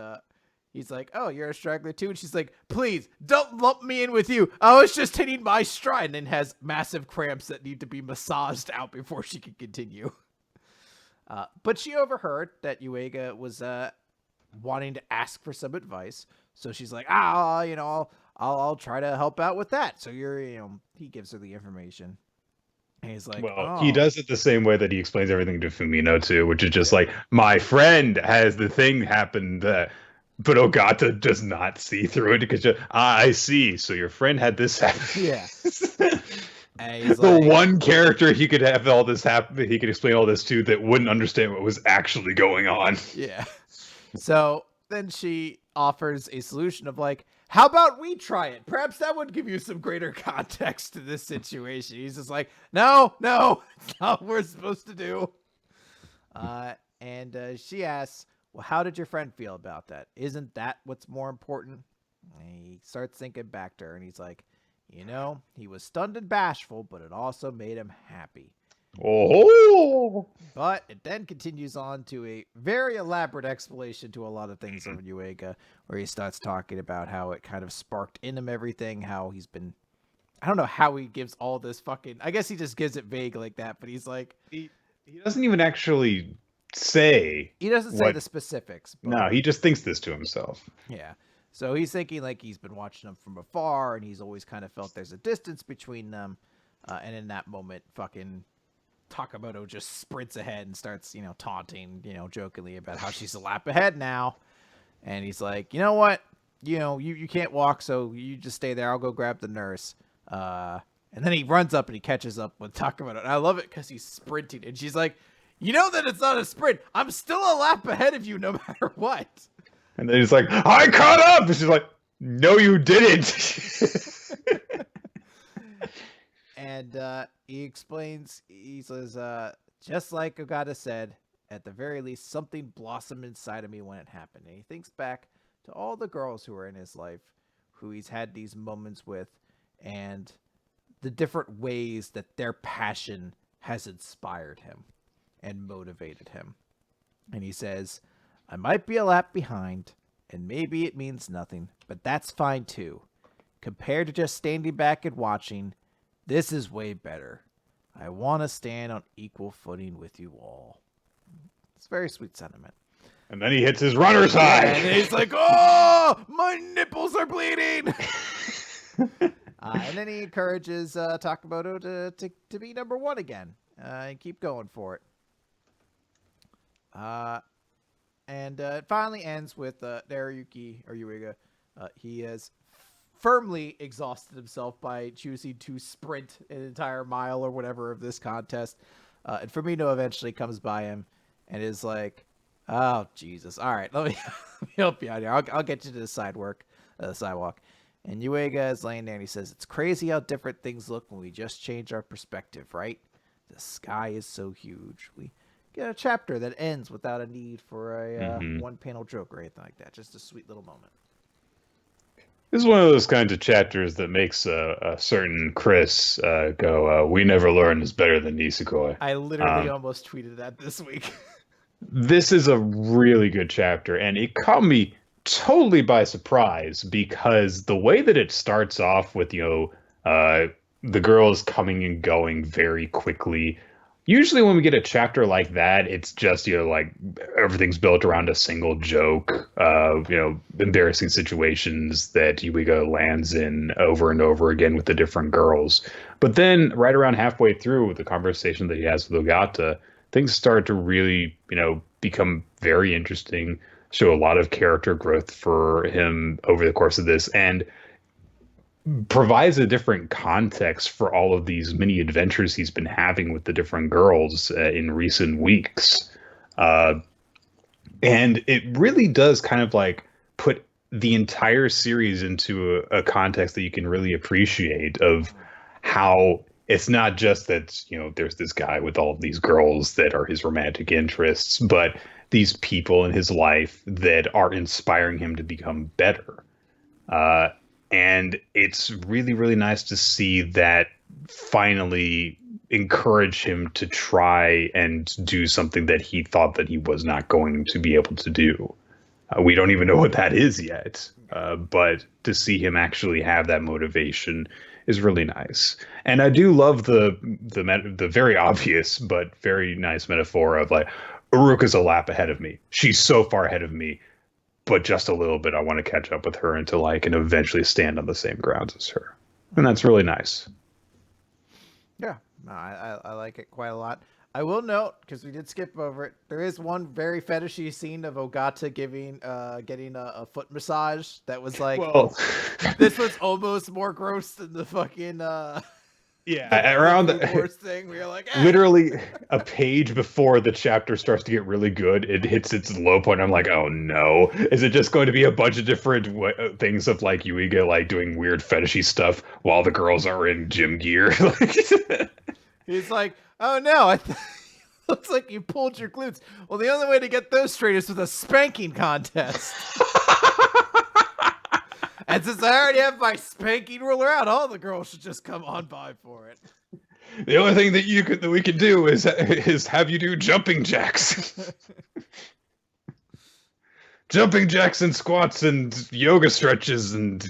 he's like, oh, you're a straggler too? And she's like, please, don't lump me in with you. I was just hitting my stride. And then has massive cramps that need to be massaged out before she can continue. But she overheard that Yuega was wanting to ask for some advice. So she's like, I'll try to help out with that. So he gives her the information. And he's like, well, he does it the same way that he explains everything to Fumino too, which is just like, my friend has the thing happen that, but Ogata does not see through it because I see. So your friend had this happen. Yeah. And he's the like, one character he could have all this happen, he could explain all this to that wouldn't understand what was actually going on. Yeah. So then she offers a solution of like, how about we try it? Perhaps that would give you some greater context to this situation. He's just like, no, it's not what we're supposed to do. And she asks, well, how did your friend feel about that? Isn't that what's more important? And he starts thinking back to her, and he's like, he was stunned and bashful, but it also made him happy. Oh! But it then continues on to a very elaborate explanation to a lot of things of Yuega, where he starts talking about how it kind of sparked in him everything, how he's been... I don't know how he gives all this fucking... I guess he just gives it vague like that, but he's like... He doesn't even actually say... He doesn't say the specifics. But... No, he just thinks this to himself. Yeah. So he's thinking like he's been watching them from afar, and he's always kind of felt there's a distance between them. And in that moment, fucking... Takamoto just sprints ahead and starts, taunting, jokingly about how she's a lap ahead now. And he's like, you know what? You can't walk, so you just stay there. I'll go grab the nurse. And then he runs up and he catches up with Takamoto. And I love it because he's sprinting. And she's like, you know that it's not a sprint. I'm still a lap ahead of you no matter what. And then he's like, I caught up! And she's like, no, you didn't. And he explains, he says, just like Ogata said, at the very least, something blossomed inside of me when it happened. And he thinks back to all the girls who were in his life, who he's had these moments with, and the different ways that their passion has inspired him and motivated him. And he says, I might be a lap behind, and maybe it means nothing, but that's fine too. Compared to just standing back and watching, this is way better. I want to stand on equal footing with you all. It's very sweet sentiment. And then he hits his runner's high. And he's like, oh, my nipples are bleeding. And then he encourages Takamoto to be number one again and keep going for it. And it finally ends with Naruyuki or Yuiga. He has firmly exhausted himself by choosing to sprint an entire mile or whatever of this contest. And Firmino eventually comes by him and is like, oh, Jesus. All right, let me help you out here. I'll get you to the sidewalk. And Yuiga is laying there and he says, it's crazy how different things look when we just change our perspective, right? The sky is so huge. We get a chapter that ends without a need for a one-panel joke or anything like that. Just a sweet little moment. This is one of those kinds of chapters that makes a certain Chris go, we never learn is better than Nisekoi. I literally almost tweeted that this week. This is a really good chapter, and it caught me totally by surprise because the way that it starts off with, the girls coming and going very quickly. Usually when we get a chapter like that, it's just, like everything's built around a single joke, embarrassing situations that Yuiga lands in over and over again with the different girls. But then right around halfway through the conversation that he has with Ogata, things start to really, become very interesting, show a lot of character growth for him over the course of this, and provides a different context for all of these mini adventures he's been having with the different girls in recent weeks. And it really does kind of like put the entire series into a context that you can really appreciate of how it's not just that, there's this guy with all of these girls that are his romantic interests, but these people in his life that are inspiring him to become better. And it's really, really nice to see that finally encourage him to try and do something that he thought that he was not going to be able to do. We don't even know what that is yet, but to see him actually have that motivation is really nice. And I do love the very obvious but very nice metaphor of like, Uruka's a lap ahead of me. She's so far ahead of me, but just a little bit. I want to catch up with her and eventually stand on the same grounds as her. And that's really nice. Yeah, no, I like it quite a lot. I will note, because we did skip over it, there is one very fetishy scene of Ogata getting a foot massage that was like, well, this was almost more gross than the fucking around the worst thing. We are like, literally a page before the chapter starts to get really good, it hits its low point. I'm like, oh no, is it just going to be a bunch of different things of like Yuiga like doing weird fetishy stuff while the girls are in gym gear? He's like, oh no, looks like you pulled your glutes. Well, the only way to get those straight is with a spanking contest. And since I already have my spanking ruler out, all the girls should just come on by for it. The only thing that we can do is have you do jumping jacks. Jumping jacks and squats and yoga stretches and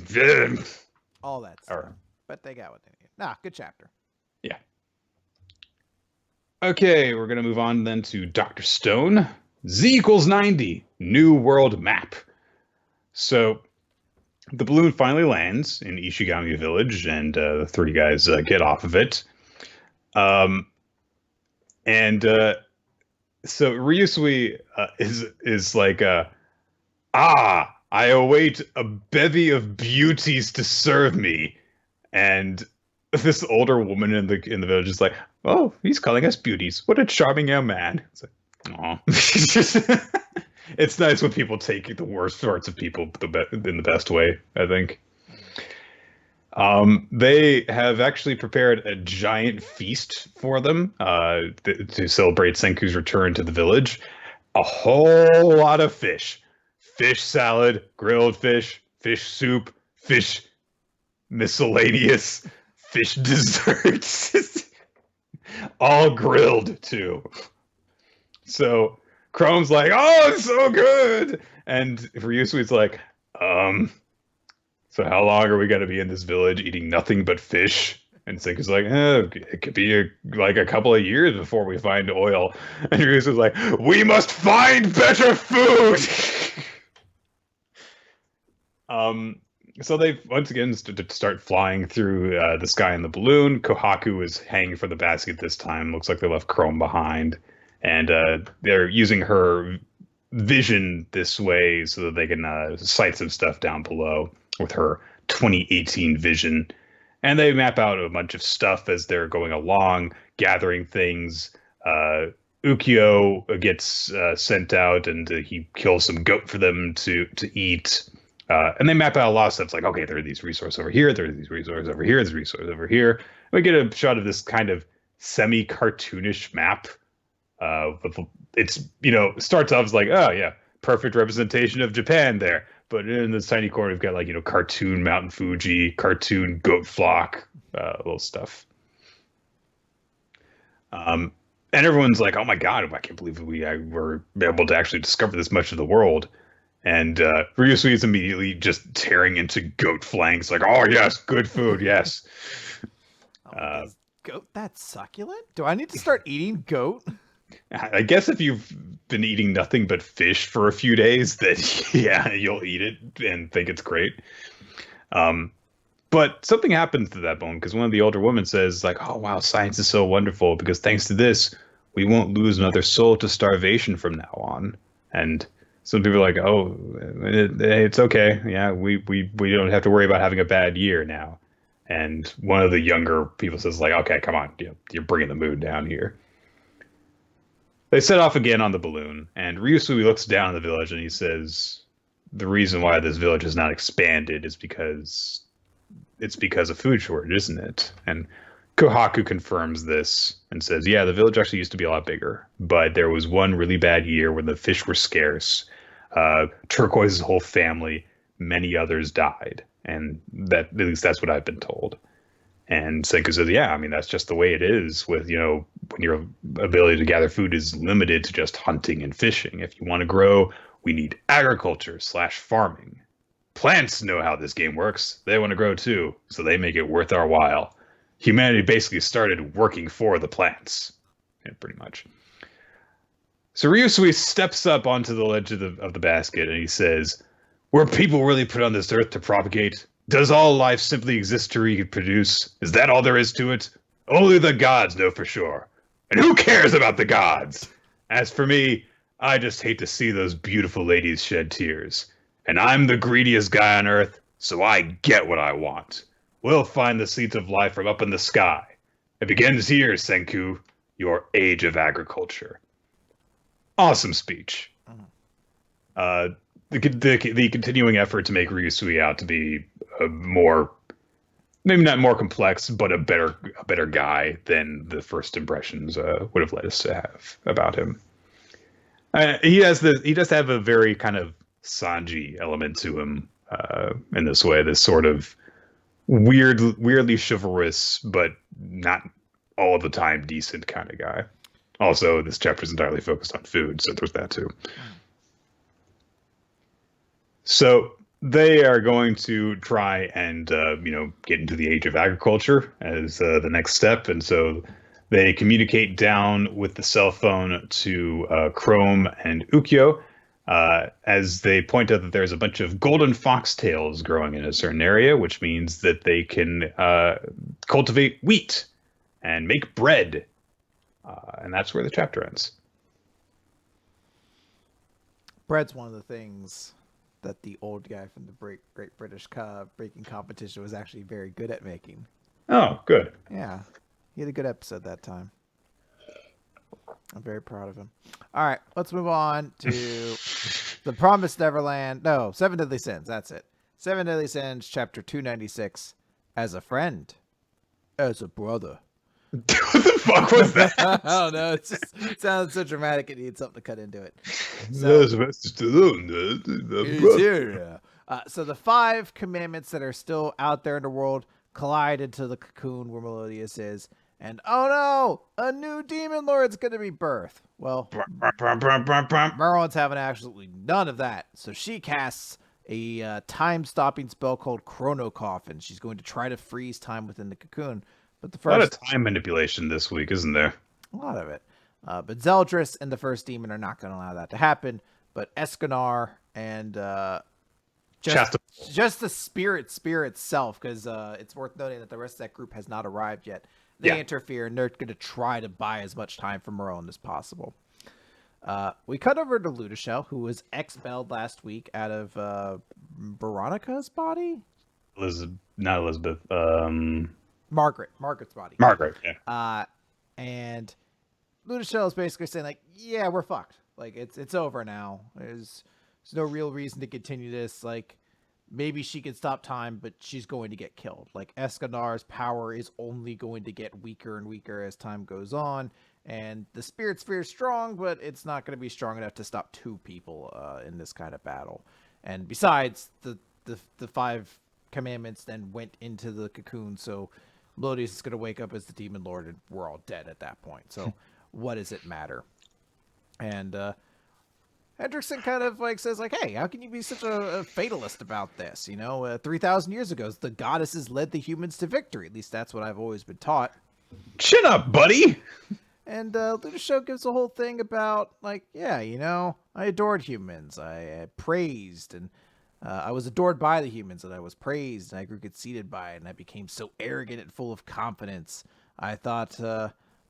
all that stuff. Right. But they got what they need. Nah, good chapter. Yeah. Okay, we're going to move on then to Dr. Stone. Z = 90, New World Map. So the balloon finally lands in Ishigami Village, and the three guys get off of it. So Ryusei is like, I await a bevy of beauties to serve me. And this older woman in the village is like, oh, he's calling us beauties. What a charming young man. It's like, aw. It's nice when people take the worst parts of people in the best way, I think. They have actually prepared a giant feast for them to celebrate Senku's return to the village. A whole lot of fish. Fish salad, grilled fish, fish soup, fish miscellaneous, fish desserts. All grilled, too. So Chrome's like, oh, it's so good. And Ryusui's like, so how long are we going to be in this village eating nothing but fish? And Senku's like, it could be like a couple of years before we find oil. And Ryusui's like, we must find better food. So they once again start flying through the sky in the balloon. Kohaku is hanging for the basket this time. Looks like they left Chrome behind. And they're using her vision this way so that they can sight some stuff down below with her 2018 vision. And they map out a bunch of stuff as they're going along, gathering things. Ukyo gets sent out, and he kills some goat for them to eat. And they map out a lot of stuff. It's like, okay, there are these resources over here. There are these resources over here. There's resources over here. We get a shot of this kind of semi-cartoonish map. It's, starts off as like, oh, yeah, perfect representation of Japan there. But in this tiny corner, we've got like, cartoon Mountain Fuji, cartoon goat flock, little stuff. And everyone's like, oh my God, I can't believe we were able to actually discover this much of the world. And Ryusui is immediately just tearing into goat flanks, like, oh yes, good food, yes. Goat, that's succulent? Do I need to start eating goat? I guess if you've been eating nothing but fish for a few days, then yeah, you'll eat it and think it's great. But something happens to that bone, because one of the older women says, like, oh wow, science is so wonderful, because thanks to this, we won't lose another soul to starvation from now on. And some people are like, oh, it's okay. Yeah, we don't have to worry about having a bad year now. And one of the younger people says, like, okay, come on, you're bringing the mood down here. They set off again on the balloon, and Ryusui looks down at the village and he says, the reason why this village is not expanded is because of food shortage, isn't it? And Kohaku confirms this and says, yeah, the village actually used to be a lot bigger, but there was one really bad year when the fish were scarce. Turquoise's whole family, many others died. And that, at least that's what I've been told. And Senku says, yeah, I mean, that's just the way it is with, when your ability to gather food is limited to just hunting and fishing. If you want to grow, we need agriculture/farming. Plants know how this game works. They want to grow too, so they make it worth our while. Humanity basically started working for the plants, pretty much. So Ryusui steps up onto the ledge of the basket and he says, were people really put on this earth to propagate? Does all life simply exist to reproduce? Is that all there is to it? Only the gods know for sure. And who cares about the gods? As for me, I just hate to see those beautiful ladies shed tears. And I'm the greediest guy on earth, so I get what I want. We'll find the seeds of life from up in the sky. It begins here, Senku, your age of agriculture. Awesome speech. The continuing effort to make Ryusui out to be a more, maybe not more complex, but a better guy than the first impressions would have led us to have about him. He does have a very kind of Sanji element to him in this way. This sort of weirdly chivalrous, but not all of the time decent kind of guy. Also, this chapter is entirely focused on food, so there's that too. So they are going to try and, get into the age of agriculture as the next step. And so they communicate down with the cell phone to Chrome and Ukyo as they point out that there's a bunch of golden foxtails growing in a certain area, which means that they can cultivate wheat and make bread. And that's where the chapter ends. Bread's one of the things that the old guy from the Great British Baking Competition was actually very good at making. Oh, good. Yeah. He had a good episode that time. I'm very proud of him. All right, let's move on to the Promised Neverland. No, 7 Deadly Sins. That's it. 7 Deadly Sins, chapter 296. As a friend. As a brother. What the fuck was that? I don't know. It sounds so dramatic. It needs something to cut into it. So the 5 commandments that are still out there in the world collide into the cocoon where Melodius is. And oh no, a new demon lord's gonna be birthed. Well, Merlin's having absolutely none of that, so she casts a time-stopping spell called Chrono Coffin. She's going to try to freeze time within the cocoon. But the first, a lot of time manipulation this week, isn't there? A lot of it. But Zeldris and the first demon are not going to allow that to happen. But Esconar and just the spirit itself, because it's worth noting that the rest of that group has not arrived yet. They interfere, and they're going to try to buy as much time for Merlin as possible. We cut over to Ludishel, who was expelled last week out of Veronica's body? Not Elizabeth. Margaret's body. Margaret, yeah. And Ludishel is basically saying, like, yeah, we're fucked. Like, it's over now. There's no real reason to continue this. Like, maybe she can stop time, but she's going to get killed. Like, Esconar's power is only going to get weaker and weaker as time goes on. And the spirit sphere is strong, but it's not going to be strong enough to stop two people in this kind of battle. And besides, the 5 commandments then went into the cocoon, so Melodius is going to wake up as the demon lord, and we're all dead at that point. So what does it matter? And Hendrickson kind of like says, like, hey, how can you be such a fatalist about this? 3,000 years ago, the goddesses led the humans to victory. At least that's what I've always been taught. Chin up, buddy! And Ludishel gives a whole thing about, like, yeah, I adored humans. I praised, and I was adored by the humans, and I was praised, and I grew conceited by it, and I became so arrogant and full of confidence. I thought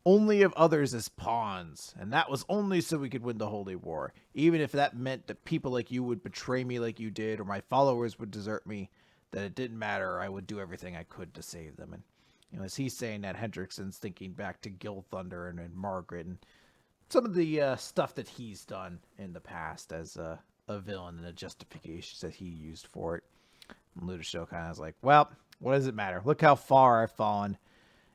only of others as pawns, and that was only so we could win the Holy War. Even if that meant that people like you would betray me like you did, or my followers would desert me, that it didn't matter. I would do everything I could to save them. And as he's saying that, Hendrickson's thinking back to Gil Thunder and Margaret and some of the stuff that he's done in the past as a villain and the justifications that he used for it. And Ludishel kind of is like, well, what does it matter? Look how far I've fallen.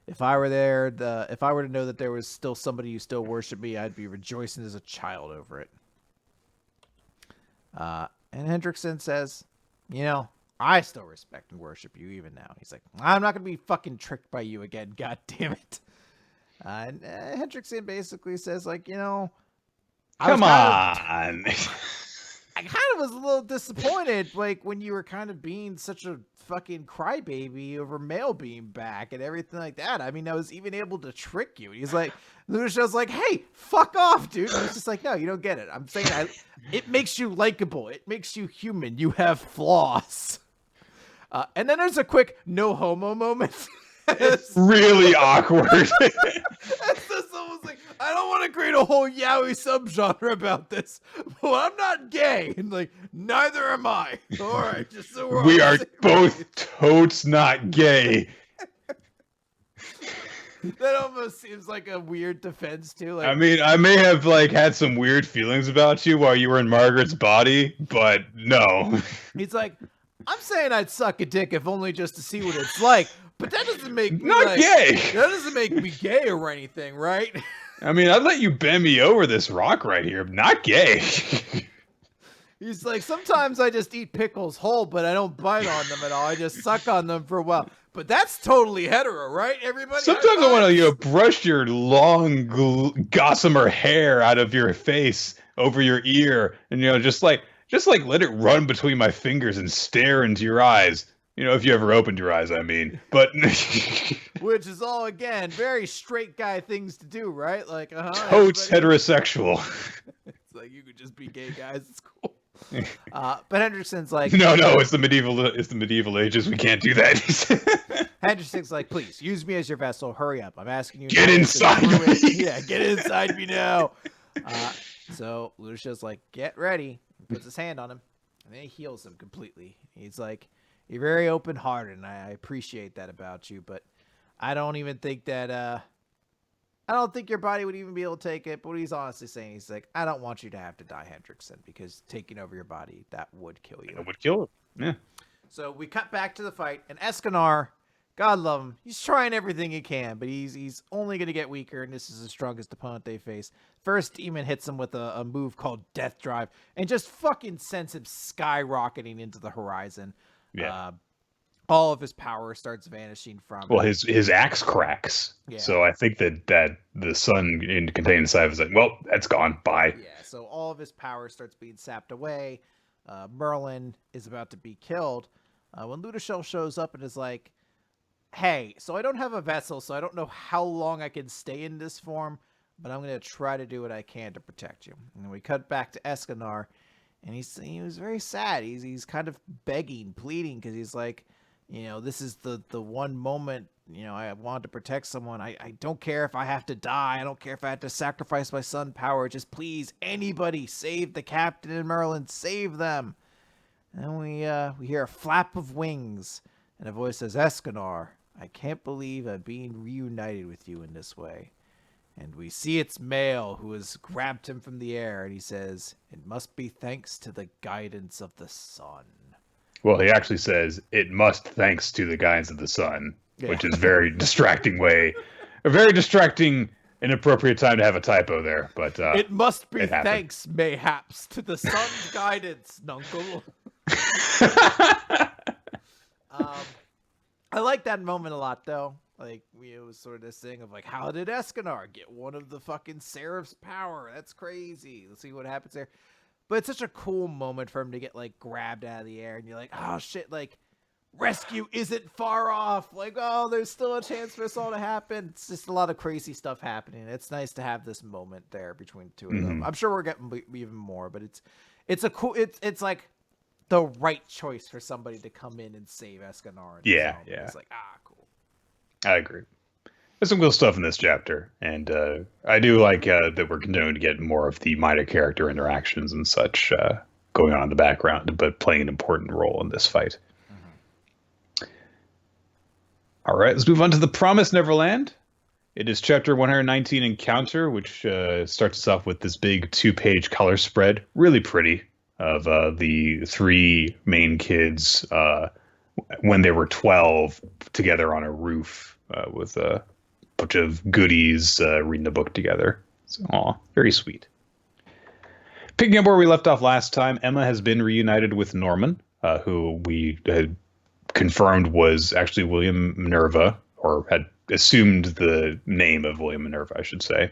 If I were there, if I were to know that there was still somebody who still worshiped me, I'd be rejoicing as a child over it. And Hendrickson says, I still respect and worship you even now. He's like, I'm not going to be fucking tricked by you again. God damn it. And Hendrickson basically says, like, come on. I kind of was a little disappointed, like, when you were kind of being such a fucking crybaby over mail being back and everything like that. I mean, I was even able to trick you. He's like, Ludishel's like, hey, fuck off, dude. And he's just like, no, you don't get it. I'm saying it makes you likable. It makes you human. You have flaws. And then there's a quick no homo moment. It's really awkward. It's just almost like, I don't want to create a whole yaoi subgenre about this, but I'm not gay. And like, neither am I. All right, just so we are both totes not gay. That almost seems like a weird defense too. Like, I mean, I may have had some weird feelings about you while you were in Margaret's body, but no. He's like, I'm saying I'd suck a dick if only just to see what it's like, but that doesn't make me not gay. That doesn't make me gay or anything, right? I mean, I'd let you bend me over this rock right here. Not gay. He's like, sometimes I just eat pickles whole, but I don't bite on them at all. I just suck on them for a while. But that's totally hetero, right, everybody? Sometimes I want to brush your long, gossamer hair out of your face over your ear, and just let it run between my fingers and stare into your eyes. If you ever opened your eyes, I mean. But which is all, again, very straight guy things to do, right? Like, totes heterosexual. It's like, you could just be gay guys. It's cool. But Henderson's like, no, it's the medieval ages. We can't do that. Henderson's like, please use me as your vessel. Hurry up. I'm asking you. Get inside me. Yeah, get inside me now. So Lucia's like, get ready. He puts his hand on him, and then he heals him completely. He's like, you're very open-hearted, and I appreciate that about you, but I don't even think that, I don't think your body would even be able to take it. But what he's honestly saying, he's like, I don't want you to have to die, Hendrickson, because taking over your body, that would kill you. It would kill him. Yeah. So we cut back to the fight, and Esconar, God love him, he's trying everything he can, but he's only going to get weaker, and this is the strongest opponent they face. First demon hits him with a move called Death Drive, and just fucking sends him skyrocketing into the horizon. Yeah. all of his power starts vanishing from Well, him. his axe cracks. Yeah. So I think that the sun contained inside is like, well, that's gone. Bye. Yeah, so all of his power starts being sapped away. Merlin is about to be killed when Ludashel shows up and is like, hey, so I don't have a vessel, so I don't know how long I can stay in this form, but I'm going to try to do what I can to protect you. And we cut back to Esconar, and he was very sad. He's kind of begging, pleading, because he's like, this is the one moment, I wanted to protect someone. I don't care if I have to die. I don't care if I have to sacrifice my sun power. Just please, anybody, save the captain and Merlin. Save them. And we hear a flap of wings, and a voice says, Esconar, I can't believe I'm being reunited with you in this way. And we see it's male who has grabbed him from the air, and he says, it must be thanks to the guidance of the sun. Well, he actually says it must thanks to the guidance of the sun, which is very distracting a very distracting, inappropriate time to have a typo there. But it must be thanks, mayhaps, to the sun's guidance, Nuncle. I like that moment a lot, though. Like, it was sort of this thing of like, how did Esconar get one of the fucking Seraph's power? That's crazy. Let's see what happens there. But it's such a cool moment for him to get like grabbed out of the air, and you're like, oh shit, like rescue isn't far off. Like, oh, there's still a chance for this all to happen. It's just a lot of crazy stuff happening. It's nice to have this moment there between the two of them. I'm sure we're getting even more, but it's a cool. It's like the right choice for somebody to come in and save Esconar. Yeah. It's like, cool. I agree. There's some cool stuff in this chapter, and I do like that we're continuing to get more of the minor character interactions and such going on in the background, but playing an important role in this fight. All right, let's move on to the Promised Neverland. It is chapter 119, Encounter, which starts us off with this big 2-page color spread, really pretty, of the 3 main kids when they were 12 together on a roof with a bunch of goodies reading a book together. So, very sweet. Picking up where we left off last time, Emma has been reunited with Norman, who we had confirmed was actually William Minerva, or had assumed the name of William Minerva, I should say.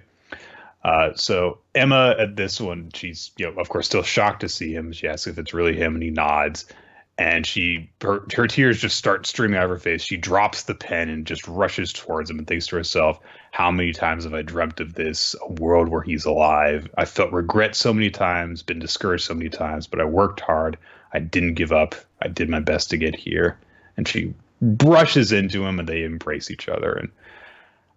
So Emma at this one, she's of course still shocked to see him. She asks if it's really him, and he nods. And her tears just start streaming out of her face. She drops the pen and just rushes towards him and thinks to herself, how many times have I dreamt of this, a world where he's alive? I felt regret so many times, been discouraged so many times, but I worked hard. I didn't give up. I did my best to get here. And she brushes into him and they embrace each other. And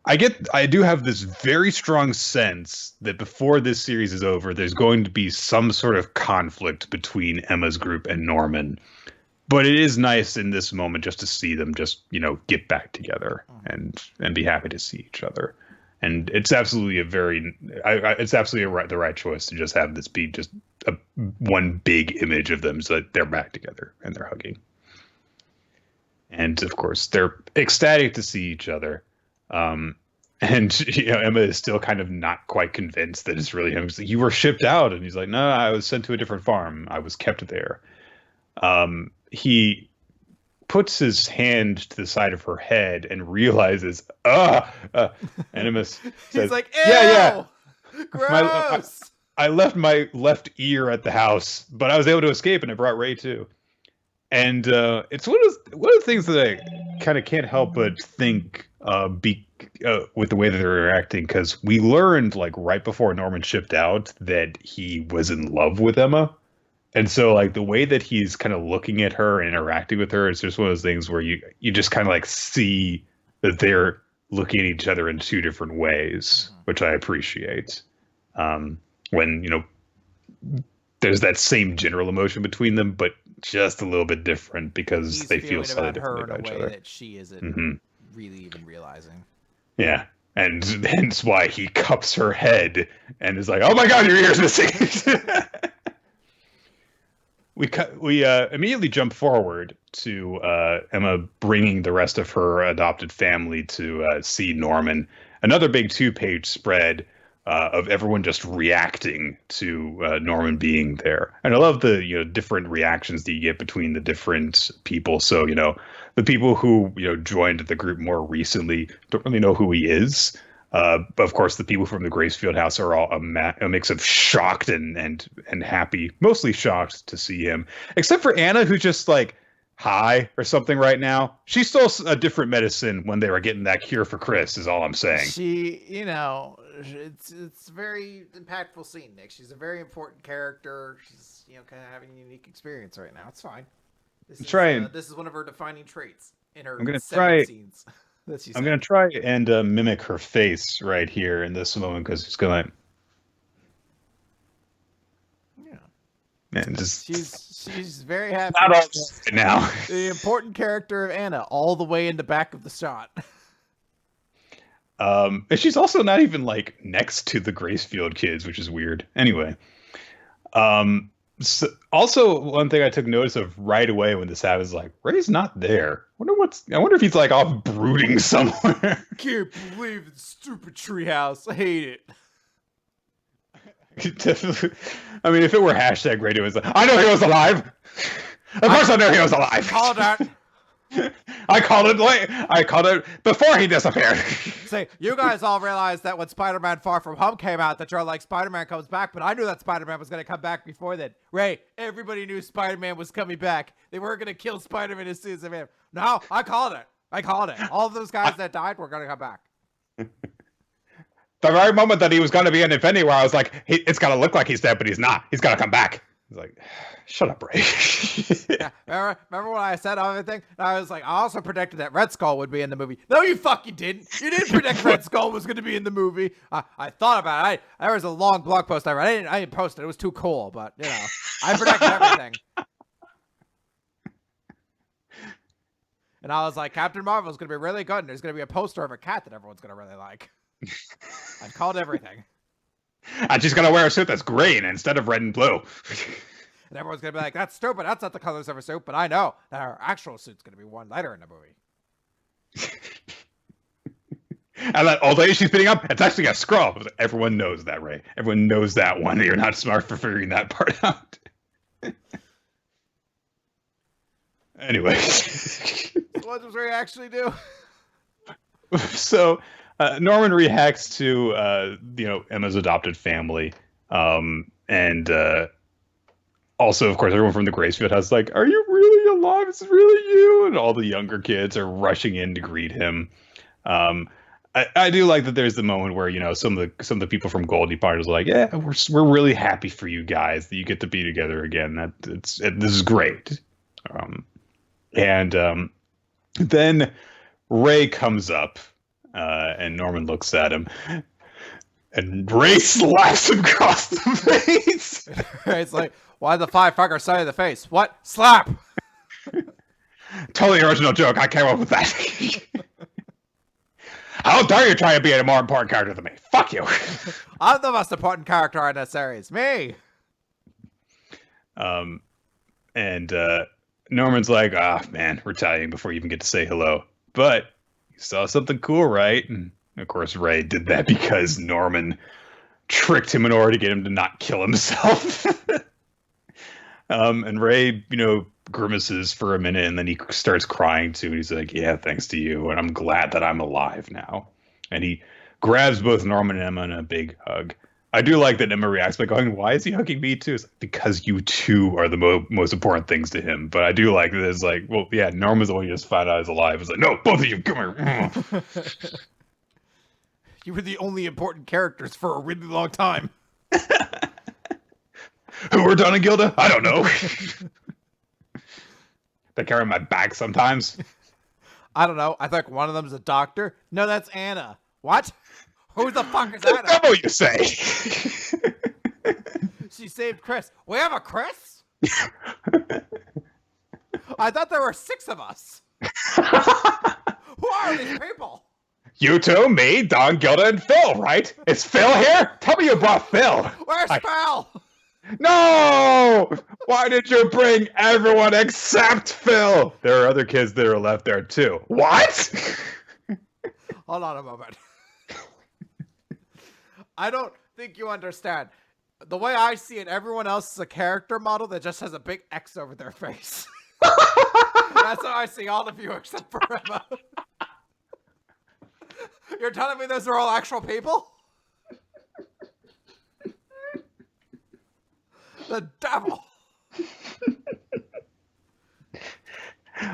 I do have this very strong sense that before this series is over, there's going to be some sort of conflict between Emma's group and Norman. But it is nice in this moment just to see them just, get back together and be happy to see each other. And it's absolutely the right choice to just have this be just one big image of them so that they're back together and they're hugging. And of course, they're ecstatic to see each other. And Emma is still kind of not quite convinced that it's really him. She's like, you were shipped out, and he's like, no, I was sent to a different farm. I was kept there. He puts his hand to the side of her head and realizes, and Emma says, he's like, ew, yeah, gross. I left my left ear at the house, but I was able to escape, and I brought Ray too. And it's one of the things that I kind of can't help but think with the way that they're interacting, because we learned right before Norman shipped out that he was in love with Emma. And so the way that he's kind of looking at her and interacting with her is just one of those things where you just kind of see that they're looking at each other in 2 different ways, which I appreciate. When, there's that same general emotion between them, but just a little bit different because they feel slightly differently about each other. That she isn't really even realizing. Yeah. And hence why he cups her head and is like, oh my God, your ear's missing. We immediately jump forward to Emma bringing the rest of her adopted family to see Norman. Another big 2-page spread of everyone just reacting to Norman being there. And I love the different reactions that you get between the different people. So the people who joined the group more recently don't really know who he is. But of course, the people from the Gracefield house are all a mix of shocked and happy, mostly shocked to see him, except for Anna, who's just like high or something right now. She stole a different medicine when they were getting that cure for Chris, is all I'm saying. She, it's a very impactful scene, Nick. She's a very important character. She's, kind of having a unique experience right now. It's fine. This is one of her defining traits in her scenes. I'm gonna try and mimic her face right here in this moment because it's gonna. And just she's very happy. Not all now. The important character of Anna, all the way in the back of the shot. And she's also not even like next to the Gracefield kids, which is weird. Anyway, so also one thing I took notice of right away when this happened is like Ray's not there. I wonder if he's like off brooding somewhere. Can't believe the stupid treehouse. I hate it. Definitely. I mean, if it were hashtag radio, was like, I know he was alive. Of course, I know he was alive. Called it. I called it late. I called it before he disappeared. Say, you guys all realized that when Spider-Man Far From Home came out, that you're like, Spider-Man comes back, but I knew that Spider-Man was going to come back before then. Ray, everybody knew Spider-Man was coming back. They weren't going to kill Spider-Man as soon as they made him. No, I called it. All of those guys that died were going to come back. The very moment that he was going to be in Infinity War, I was like, it's going to look like he's dead, but he's not. He's going to come back. He's like, shut up, Ray. Yeah, remember when I said everything? I was like, I also predicted that Red Skull would be in the movie. No, you fucking didn't. You didn't predict Red Skull was going to be in the movie. I thought about it. There was a long blog post I read. I didn't post it. It was too cool, but, I predicted everything. And I was like, Captain Marvel's going to be really good, and there's going to be a poster of a cat that everyone's going to really like. I've called everything. And she's going to wear a suit that's green instead of red and blue. And everyone's going to be like, that's stupid. That's not the colors of her suit. But I know that her actual suit's going to be one later in the movie. And that old lady she's beating up, it's actually a Skrull. Everyone knows that, Ray. Everyone knows that one. You're not smart for figuring that part out. Anyway. What does Ray actually do? So... Norman reacts to Emma's adopted family, and also, of course, everyone from the Gracefield house is like, "Are you really alive? Is it really you?" And all the younger kids are rushing in to greet him. I do like that. There's the moment where some of the people from Goldie Party are like, "Yeah, we're really happy for you guys that you get to be together again. This is great." And then Ray comes up. And Norman looks at him, and Ray slaps him across the face. It's like, why the five-fucker side of the face? What? Slap! Totally original joke. I came up with that. How dare you try to be a more important character than me? Fuck you. I'm the most important character in this series. Me. And Norman's like, man, we're talking before you even get to say hello. But you saw something cool, right? And of course, Ray did that because Norman tricked him in order to get him to not kill himself. And Ray, grimaces for a minute, and then he starts crying too. And he's like, "Yeah, thanks to you, and I'm glad that I'm alive now." And he grabs both Norman and Emma in a big hug. I do like that Emma reacts by going, "Why is he hugging me too?" It's like, because you two are the most important things to him. But I do like that it's like, well, yeah, Norman's the one you just found out is alive. It's like, no, both of you, come here. You were the only important characters for a really long time. Who are Don and Gilda? I don't know. They carry my bag sometimes. I don't know. I think one of them's a doctor. No, that's Anna. What? Who the fuck is Anna? That's what you say. She saved Chris. We have a Chris? I thought there were 6 of us. Who are these people? You two, me, Don, Gilda, and Phil, right? Is Phil here? Tell me you brought Phil. Where's Phil? No! Why did you bring everyone except Phil? There are other kids that are left there too. What? Hold on a moment. I don't think you understand. The way I see it, everyone else is a character model that just has a big X over their face. That's how I see all of you except for Emma. You're telling me those are all actual people? The devil.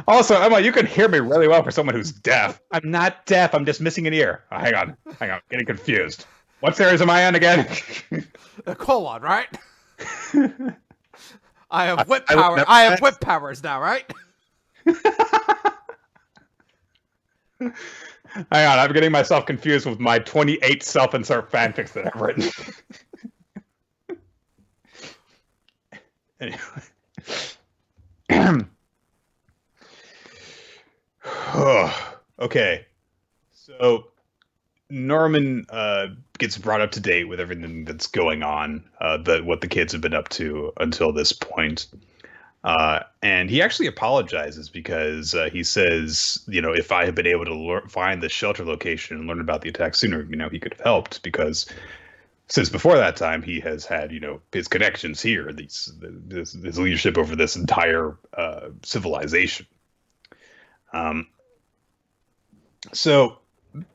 Also, Emma, you can hear me really well for someone who's deaf. I'm not deaf. I'm just missing an ear. Oh, hang on. Getting confused. What series am I on again? The colon, right? I have whip power. I have whip powers now, right? Hang on, I'm getting myself confused with my 28 self-insert fanfics that I've written. Anyway. Okay. So Norman gets brought up to date with everything that's going on, what the kids have been up to until this point. And he actually apologizes because he says, if I had been able to find the shelter location and learn about the attack sooner, he could have helped, because since before that time, he has had, his connections here, his leadership over this entire civilization. So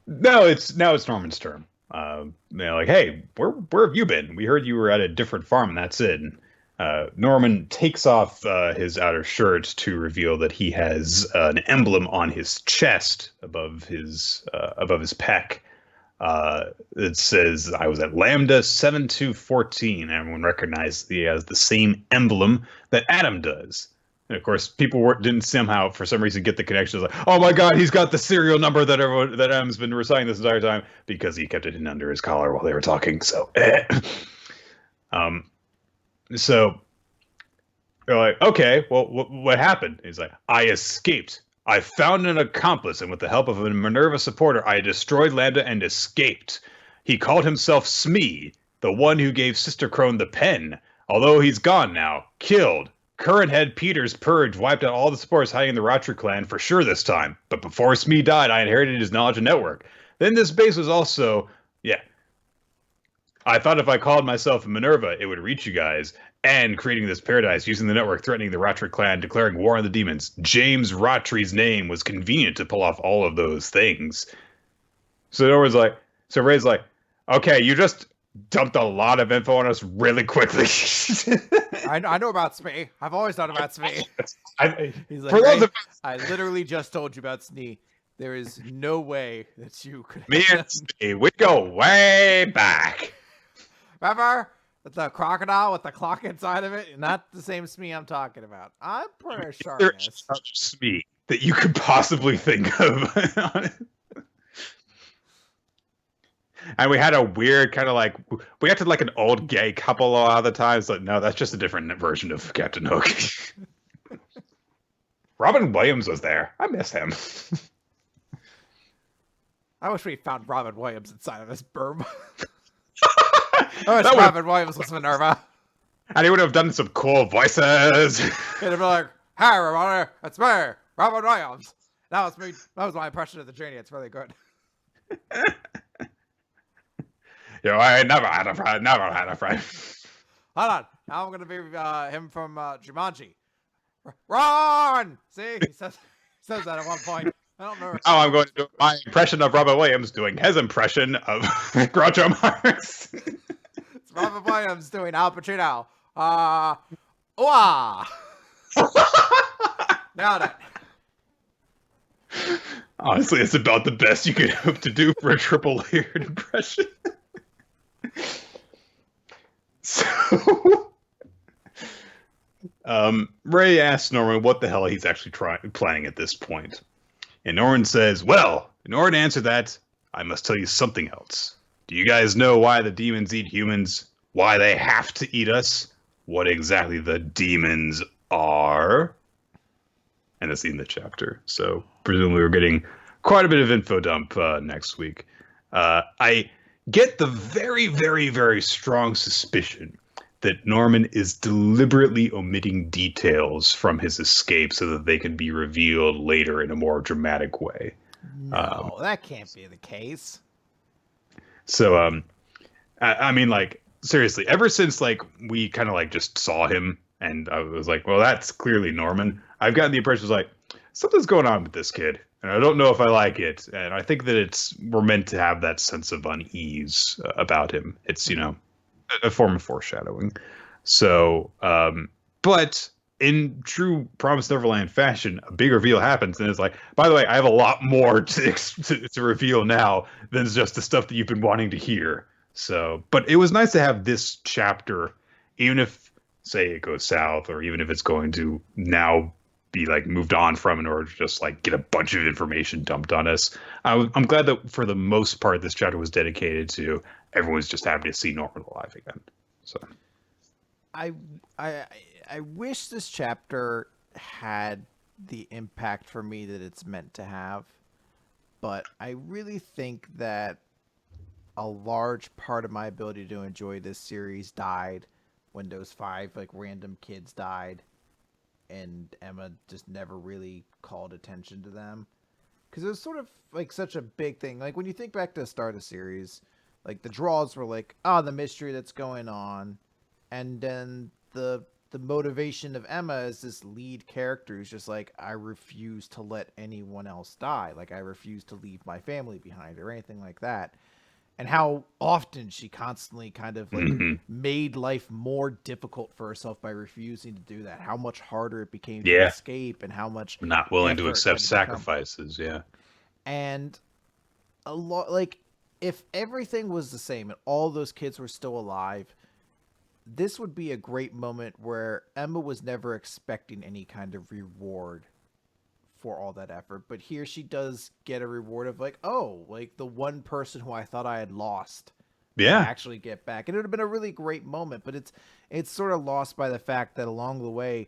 now it's Norman's turn. Like, hey, where have you been? We heard you were at a different farm, and that's it. And, Norman takes off his outer shirt to reveal that he has an emblem on his chest above his pec. It says, "I was at Lambda 7214." Everyone recognized he has the same emblem that Adam does. And of course, people didn't somehow, for some reason, get the connection. Like, oh my God, he's got the serial number that Adam's been reciting this entire time, because he kept it in under his collar while they were talking. So, so they're like, okay, well, what happened? He's like, I escaped. I found an accomplice, and with the help of a Minerva supporter, I destroyed Lambda and escaped. He called himself Smee, the one who gave Sister Crone the pen. Although he's gone now, killed. Current head Peters purged, wiped out all the supporters hiding in the Rotary clan for sure this time. But before Smee died, I inherited his knowledge and network. Then this base was also, I thought if I called myself a Minerva, it would reach you guys. And creating this paradise, using the network, threatening the Rotary clan, declaring war on the demons. James Rotary's name was convenient to pull off all of those things. So Ray's like, okay, you just dumped a lot of info on us really quickly. I know about Smee. I've always known about Smee. He's like, I literally just told you about Smee. There is no way that you could. Me and Smee, we go way back. Remember the crocodile with the clock inside of it? Not the same Smee I'm talking about. I'm pretty sure. There's Smee that you could possibly think of. And we had a weird kind of like, we acted like an old gay couple a lot of the times. Like, no, that's just a different version of Captain Hook. Robin Williams was there. I miss him. I wish we found Robin Williams inside of this berm. I wish Robin Williams was Minerva. And he would have done some cool voices. He'd have been like, hey, everybody, it's me, Robin Williams. That was me. That was my impression of the genie. It's really good. I never had a friend. Hold on. Now I'm going to be him from Jumanji. Run! See? He says that at one point. I don't remember. Oh, I'm going to do my impression of Robin Williams doing his impression of Groucho Marx. It's Robin Williams doing Al Pacino. Ooh-ah! Nailed it. Honestly, it's about the best you could hope to do for a triple-layered impression. So, Ray asks Norman what the hell he's actually planning at this point. And Norman says, well, in order to answer that, I must tell you something else. Do you guys know why the demons eat humans? Why they have to eat us? What exactly the demons are? And that's the end of the chapter. So, presumably we're getting quite a bit of info dump next week. I get the very, very, very strong suspicion that Norman is deliberately omitting details from his escape so that they can be revealed later in a more dramatic way. No, that can't be the case. So, I mean, like, seriously, ever since like we kind of like just saw him, and I was like, well, that's clearly Norman. I've gotten the impression like something's going on with this kid, and I don't know if I like it. And I think that we're meant to have that sense of unease about him. It's a form of foreshadowing. So, but in true Promised Neverland fashion, a big reveal happens, and it's like, by the way, I have a lot more to reveal now than just the stuff that you've been wanting to hear. So, but it was nice to have this chapter, even if, say, it goes south, or even if it's going to now be like moved on from in order to just like get a bunch of information dumped on us. I'm glad that for the most part, this chapter was dedicated to everyone's just happy to see Norman alive again. So, I I I wish this chapter had the impact for me that it's meant to have, but I really think that a large part of my ability to enjoy this series died when those five like random kids died and Emma just never really called attention to them because it was sort of like such a big thing. Like when you think back to the start of the series, like the draws were like, oh, the mystery that's going on, and then the motivation of Emma as this lead character is just like, I refuse to let anyone else die. Like I refuse to leave my family behind or anything like that. And how often she constantly kind of like mm-hmm. made life more difficult for herself by refusing to do that. How much harder it became to Yeah, escape and how much not willing to effort accept had to become. sacrifices. Yeah, And a lot like if everything was the same and all those kids were still alive, this would be a great moment where Emma was never expecting any kind of reward for all that effort. But here she does get a reward of like, oh, like the one person who I thought I had lost, I yeah, actually get back. And it would have been a really great moment, but it's sort of lost by the fact that along the way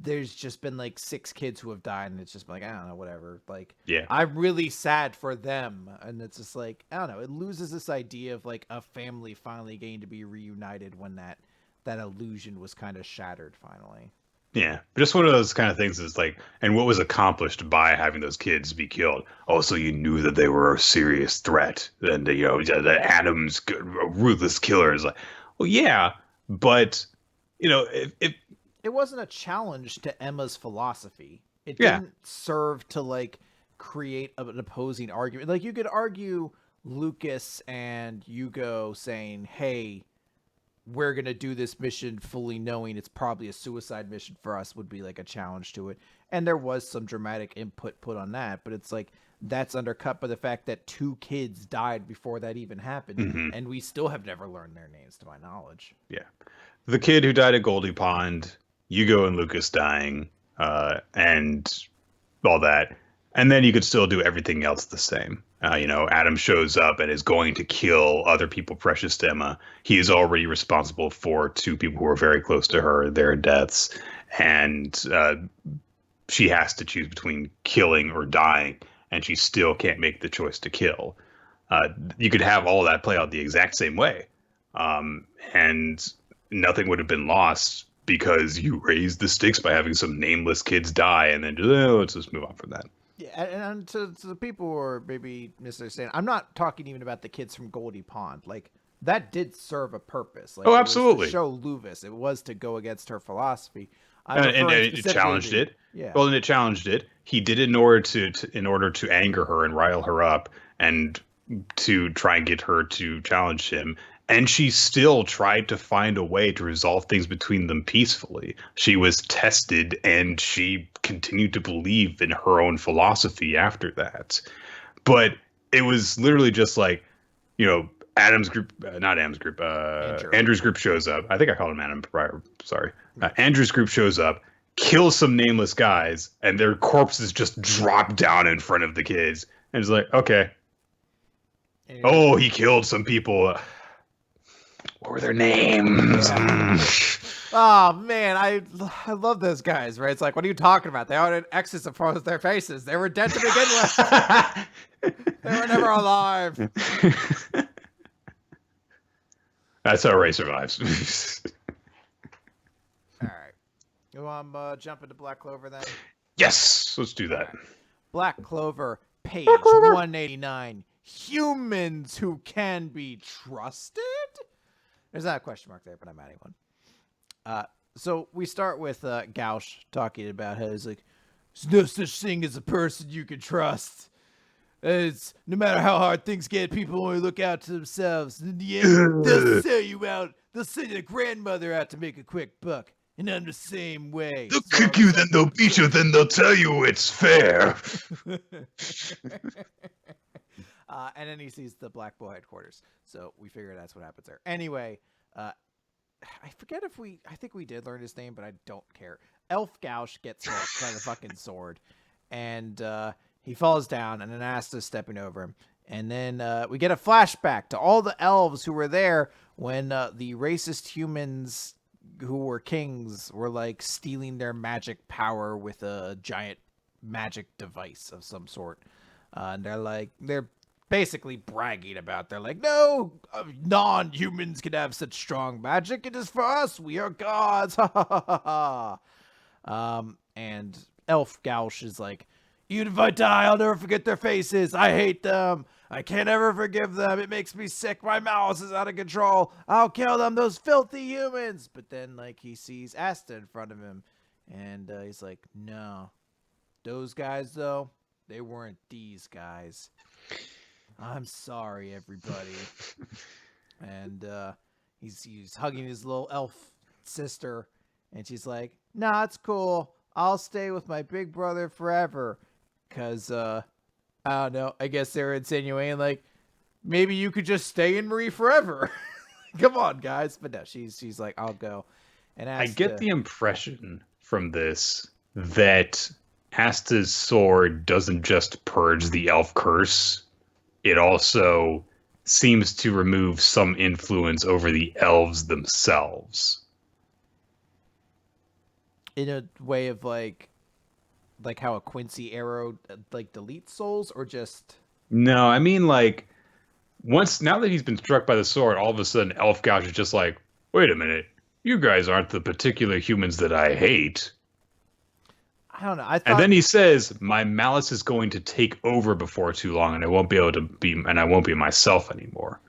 there's just been like six kids who have died and it's just like, I don't know, whatever. Like yeah. I'm really sad for them. And it's just like, I don't know, it loses this idea of like a family finally getting to be reunited when that illusion was kind of shattered finally. Yeah, just one of those kind of things is like, and what was accomplished by having those kids be killed? Also, you knew that they were a serious threat, and the Adams, ruthless killers. Like, well, yeah, but if It wasn't a challenge to Emma's philosophy. It yeah, didn't serve to like create an opposing argument. Like you could argue Lucas and Hugo saying, "Hey, we're going to do this mission fully knowing it's probably a suicide mission for us," would be like a challenge to it. And there was some dramatic input put on that, but it's like that's undercut by the fact that two kids died before that even happened, hmm and we still have never learned their names to my knowledge. yeah, the kid who died at Goldie Pond, Hugo and Lucas dying, and all that. And then you could still do everything else the same. Adam shows up and is going to kill other people precious to Emma. He is already responsible for two people who are very close to her, their deaths. And she has to choose between killing or dying, and she still can't make the choice to kill. You could have all that play out the exact same way. And nothing would have been lost because you raised the stakes by having some nameless kids die and then let's just move on from that. Yeah, and to the people who are maybe misunderstanding, I'm not talking even about the kids from Goldie Pond. Like that did serve a purpose. Like Oh, it was to absolutely. show Luvis. It was to go against her philosophy. I'm And referring it specifically challenged to it. yeah. Well, and it challenged it. He did it in order in order to anger her and rile her up, and to try and get her to challenge him. And she still tried to find a way to resolve things between them peacefully. She was tested, and she continued to believe in her own philosophy after that. But it was literally just like, Adam's group, not Adam's group, Andrew. Andrew's group shows up. I think I called him Adam prior. Sorry. Andrew's group shows up, kills some nameless guys, and their corpses just drop down in front of the kids. And it's like, okay. Oh, he killed some people. What were their names? Yeah. Oh man, I love those guys, right? It's like, what are you talking about? They all had X's in front of their faces. They were dead to begin with. They were never alive. That's how Ray survives. All right. You want to jump into Black Clover then? Yes, let's do that. Black Clover, page Black Clover. 189. humans who can be trusted? There's not a question mark there, but I'm adding one. So we start with Gauche talking about how he's like, there's no such thing as a person you can trust. It's no matter how hard things get, people only look out to themselves. And in the end, they'll sell you out. They'll send your grandmother out to make a quick buck. And I'm the same way. They'll kick you, then they'll beat you, then they'll tell you it's fair. And then he sees the Black Bull headquarters. So we figure that's what happens there. Anyway, I forget I think we did learn his name, but I don't care. Elf Gauche gets hit by the fucking sword. And he falls down, and then Asta's stepping over him. And then we get a flashback to all the elves who were there when the racist humans who were kings were like stealing their magic power with a giant magic device of some sort. And they're basically bragging about. They're like, no, non-humans can have such strong magic. It is for us. We are gods. Ha ha ha ha. And Elf Gauche is like, even if I die, I'll never forget their faces. I hate them. I can't ever forgive them. It makes me sick. My malice is out of control. I'll kill them, those filthy humans. But then, like, he sees Asta in front of him, and he's like, no. Those guys, though, they weren't these guys. I'm sorry, everybody. And he's hugging his little elf sister, and she's like, nah, it's cool. I'll stay with my big brother forever. Because, I don't know, I guess they're insinuating, like, maybe you could just stay in Marie forever. Come on, guys. But no, she's like, I'll go. And Asta, I get the impression from this that Asta's sword doesn't just purge the elf curse. It also seems to remove some influence over the elves themselves. In a way of, like how a Quincy arrow, like, deletes souls, or just... No, I mean, like, now that he's been struck by the sword, all of a sudden Elf Gauche is just like, wait a minute, you guys aren't the particular humans that I hate. I don't know. And then he says, my malice is going to take over before too long, and I won't be myself anymore.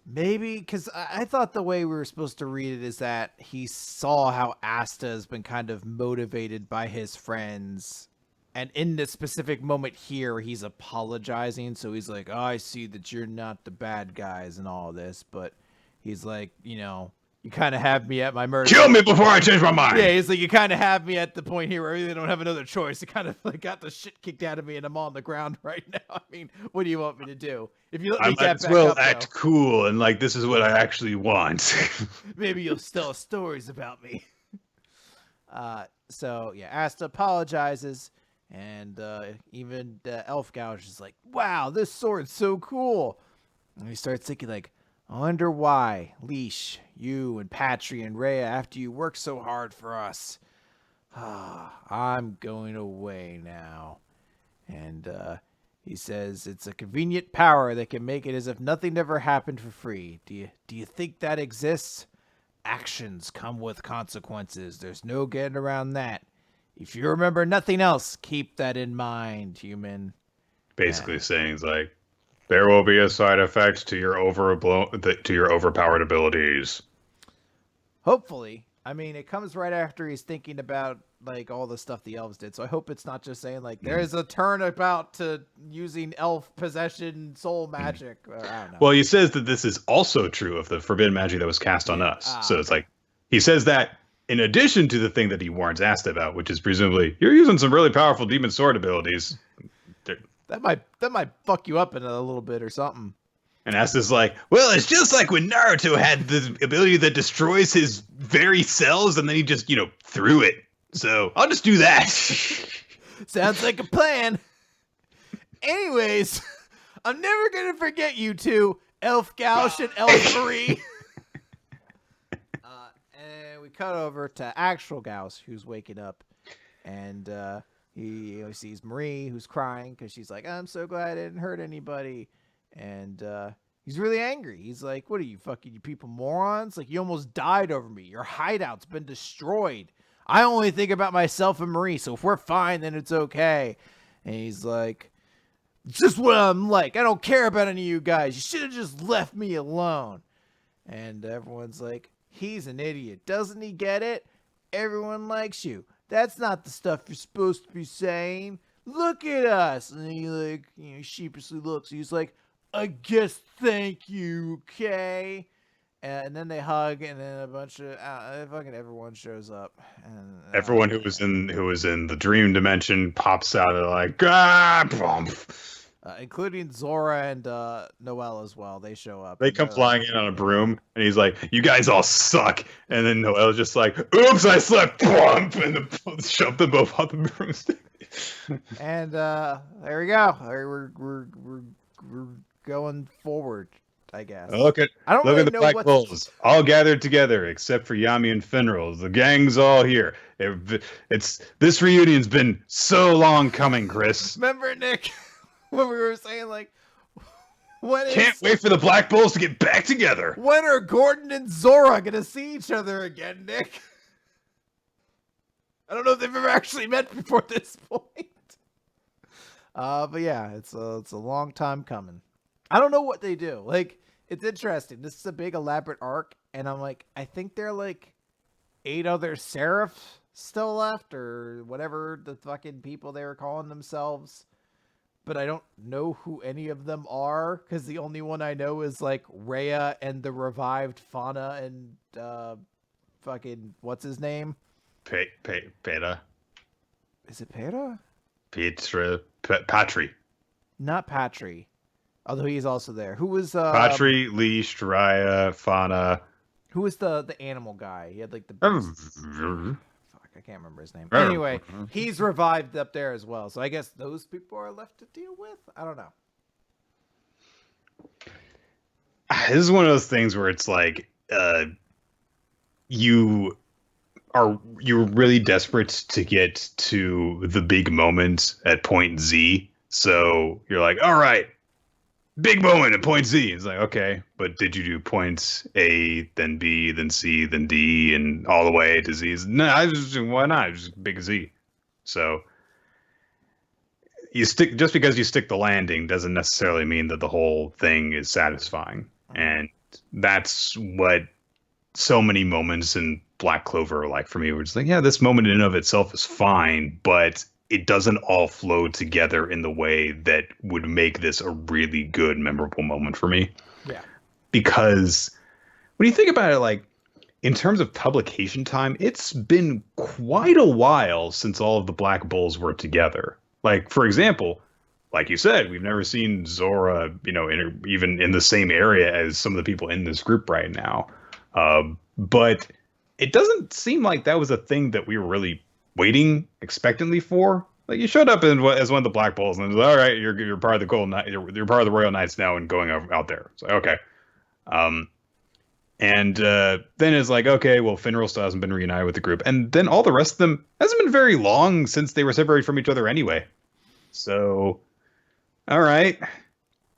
Maybe, because I thought the way we were supposed to read it is that he saw how Asta has been kind of motivated by his friends. And in this specific moment here, he's apologizing. So he's like, oh, I see that you're not the bad guys and all this. But he's like, you kind of have me at my mercy. Kill me before I change my mind. Yeah, he's like, you kind of have me at the point here where I really don't have another choice. I kind of like got the shit kicked out of me, and I'm on the ground right now. I mean, what do you want me to do? If you let me get back up, act cool and like this is what I actually want. Maybe you'll tell stories about me. So yeah, Asta apologizes, and even Elf Gauche is like, "Wow, this sword's so cool." And he starts thinking like, I wonder why, Leash, you and Patry and Rhea, after you worked so hard for us. I'm going away now. And he says it's a convenient power that can make it as if nothing ever happened for free. Do you think that exists? Actions come with consequences. There's no getting around that. If you remember nothing else, keep that in mind, human. Basically saying it's like, there will be a side effect to your overpowered abilities. Hopefully. I mean, it comes right after he's thinking about like all the stuff the elves did. So I hope it's not just saying like there's a turnabout to using elf possession soul magic. I don't know. Well, he says that this is also true of the forbidden magic that was cast on us. So it's like he says that in addition to the thing that he warns Asta about, which is presumably you're using some really powerful demon sword abilities. That might fuck you up in a little bit or something. And Asta's like, well, it's just like when Naruto had the ability that destroys his very cells, and then he just, threw it. So I'll just do that. Sounds like a plan. Anyways, I'm never gonna forget you two, Elf Gauche and Elf Marie. And we cut over to actual Gauche, who's waking up, and he sees Marie, who's crying because she's like, I'm so glad I didn't hurt anybody. And he's really angry. He's like, what are you, fucking you people morons? Like, you almost died over me. Your hideout's been destroyed. I only think about myself and Marie, so if we're fine, then it's okay. And he's like, It's just what I'm like. I don't care about any of you guys. You should have just left me alone. And everyone's like, he's an idiot. Doesn't he get it? Everyone likes you. That's not the stuff you're supposed to be saying. Look at us. And he like, sheepishly looks. He's like, I guess thank you, okay? And then they hug, and then a bunch of fucking everyone shows up. And everyone who was in the dream dimension pops out of like bump. Including Zora and Noelle as well. They show up. They come flying in on a broom, and he's like, "You guys all suck." And then Noelle's just like, "Oops, I slept." Bump, and shoved them both off the broomstick. And there we go. We're going forward, I guess. Look at the Black Bulls all gathered together, except for Yami and Finral. The gang's all here. This reunion's been so long coming, Chris. Remember, Nick, when we were saying like, can't wait for the Black Bulls to get back together. When are Gordon and Zora gonna see each other again, Nick? I don't know if they've ever actually met before this point. But yeah, it's a long time coming. I don't know what they do. Like, it's interesting. This is a big elaborate arc, and I'm like, I think there are like 8 other Seraphs still left, or whatever the fucking people they were calling themselves. But I don't know who any of them are, because the only one I know is like Rhea and the revived Fauna and fucking what's his name? Peta. Is it Peta? Patry. Not Patry. Although he's also there. Who was Patry, Leash, Raya, Fauna. Who was the animal guy? He had like the fuck, I can't remember his name. Anyway, he's revived up there as well. So I guess those people are left to deal with? I don't know. This is one of those things where it's like you're really desperate to get to the big moment at point Z. So you're like, all right, big moment at point Z. It's like, okay, but did you do points A, then B, then C, then D, and all the way to Z? No, why not? Just big Z. So just because you stick the landing doesn't necessarily mean that the whole thing is satisfying. And that's what so many moments in Black Clover are like for me. We're just like, yeah, this moment in and of itself is fine, but it doesn't all flow together in the way that would make this a really good, memorable moment for me. Yeah. Because when you think about it, like, in terms of publication time, it's been quite a while since all of the Black Bulls were together. Like, for example, like you said, we've never seen Zora, even in the same area as some of the people in this group right now. But it doesn't seem like that was a thing that we were really waiting expectantly for. Like, you showed up as one of the Black Bulls, and it was like, all right, you're part of the Golden Knight, you're part of the Royal Knights now, and going out there. So okay, and then it's like, okay, well, Finral still hasn't been reunited with the group, and then all the rest of them hasn't been very long since they were separated from each other anyway. So, all right.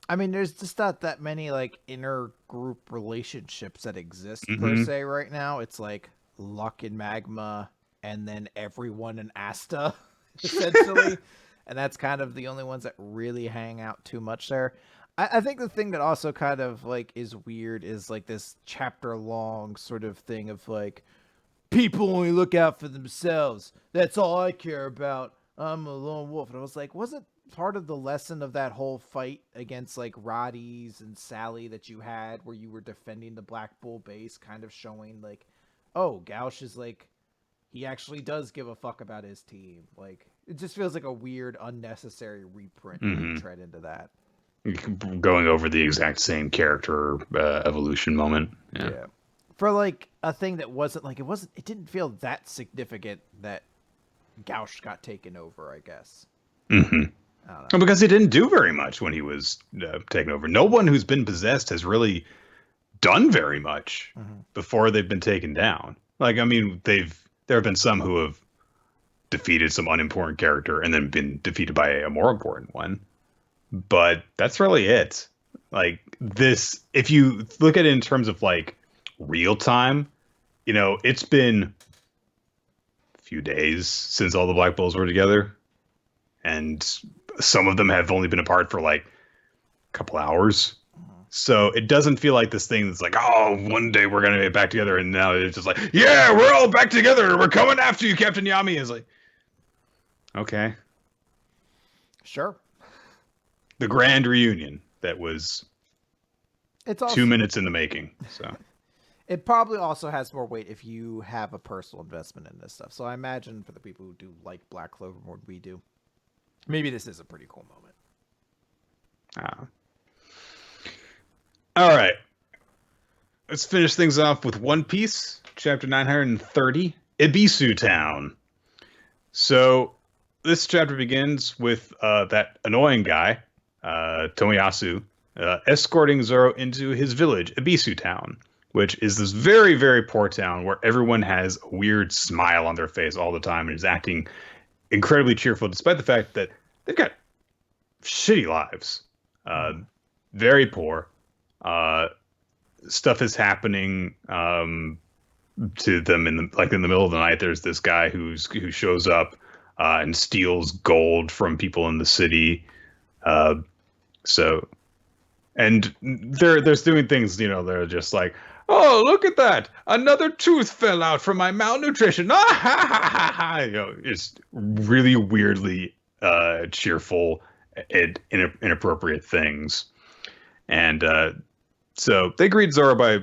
I mean, there's just not that many like inner group relationships that exist per se right now. It's like Luck and Magma, and then everyone in Asta, essentially. And that's kind of the only ones that really hang out too much there. I think the thing that also kind of like is weird is like this chapter long sort of thing of like, people only look out for themselves. That's all I care about. I'm a lone wolf. And I was like, wasn't part of the lesson of that whole fight against like Roddy's and Sally that you had where you were defending the Black Bull base kind of showing like, oh, Gauche is like, he actually does give a fuck about his team. Like, it just feels like a weird, unnecessary reprint tread into that. Going over the exact same character evolution moment. Yeah. For like a thing that wasn't like, it didn't feel that significant that Gauche got taken over, I guess. Mm-hmm. I don't know. Because he didn't do very much when he was taken over. No one who's been possessed has really done very much before they've been taken down. Like, I mean, there have been some who have defeated some unimportant character and then been defeated by a more important one. But that's really it. Like, this, if you look at it in terms of like real time, it's been a few days since all the Black Bulls were together. And some of them have only been apart for like a couple hours. So it doesn't feel like this thing that's like, oh, one day we're gonna get back together, and now it's just like, yeah, we're all back together, we're coming after you, Captain Yami. Is like, okay, sure. The grand reunion that was it's also, 2 minutes in the making. So it probably also has more weight if you have a personal investment in this stuff. So I imagine for the people who do like Black Clover more than we do, maybe this is a pretty cool moment. All right. Let's finish things off with One Piece, chapter 930, Ibisu Town. So this chapter begins with that annoying guy, Tomiyasu, escorting Zoro into his village, Ibisu Town, which is this very, very poor town where everyone has a weird smile on their face all the time and is acting incredibly cheerful, despite the fact that they've got shitty lives. Very poor. Stuff is happening to them in the middle of the night. There's this guy who shows up and steals gold from people in the city. And they're doing things, they're just like, oh, look at that, another tooth fell out from my malnutrition. Ah, ha, ha, ha, ha. It's really weirdly cheerful and inappropriate things. And so they greet Zoro by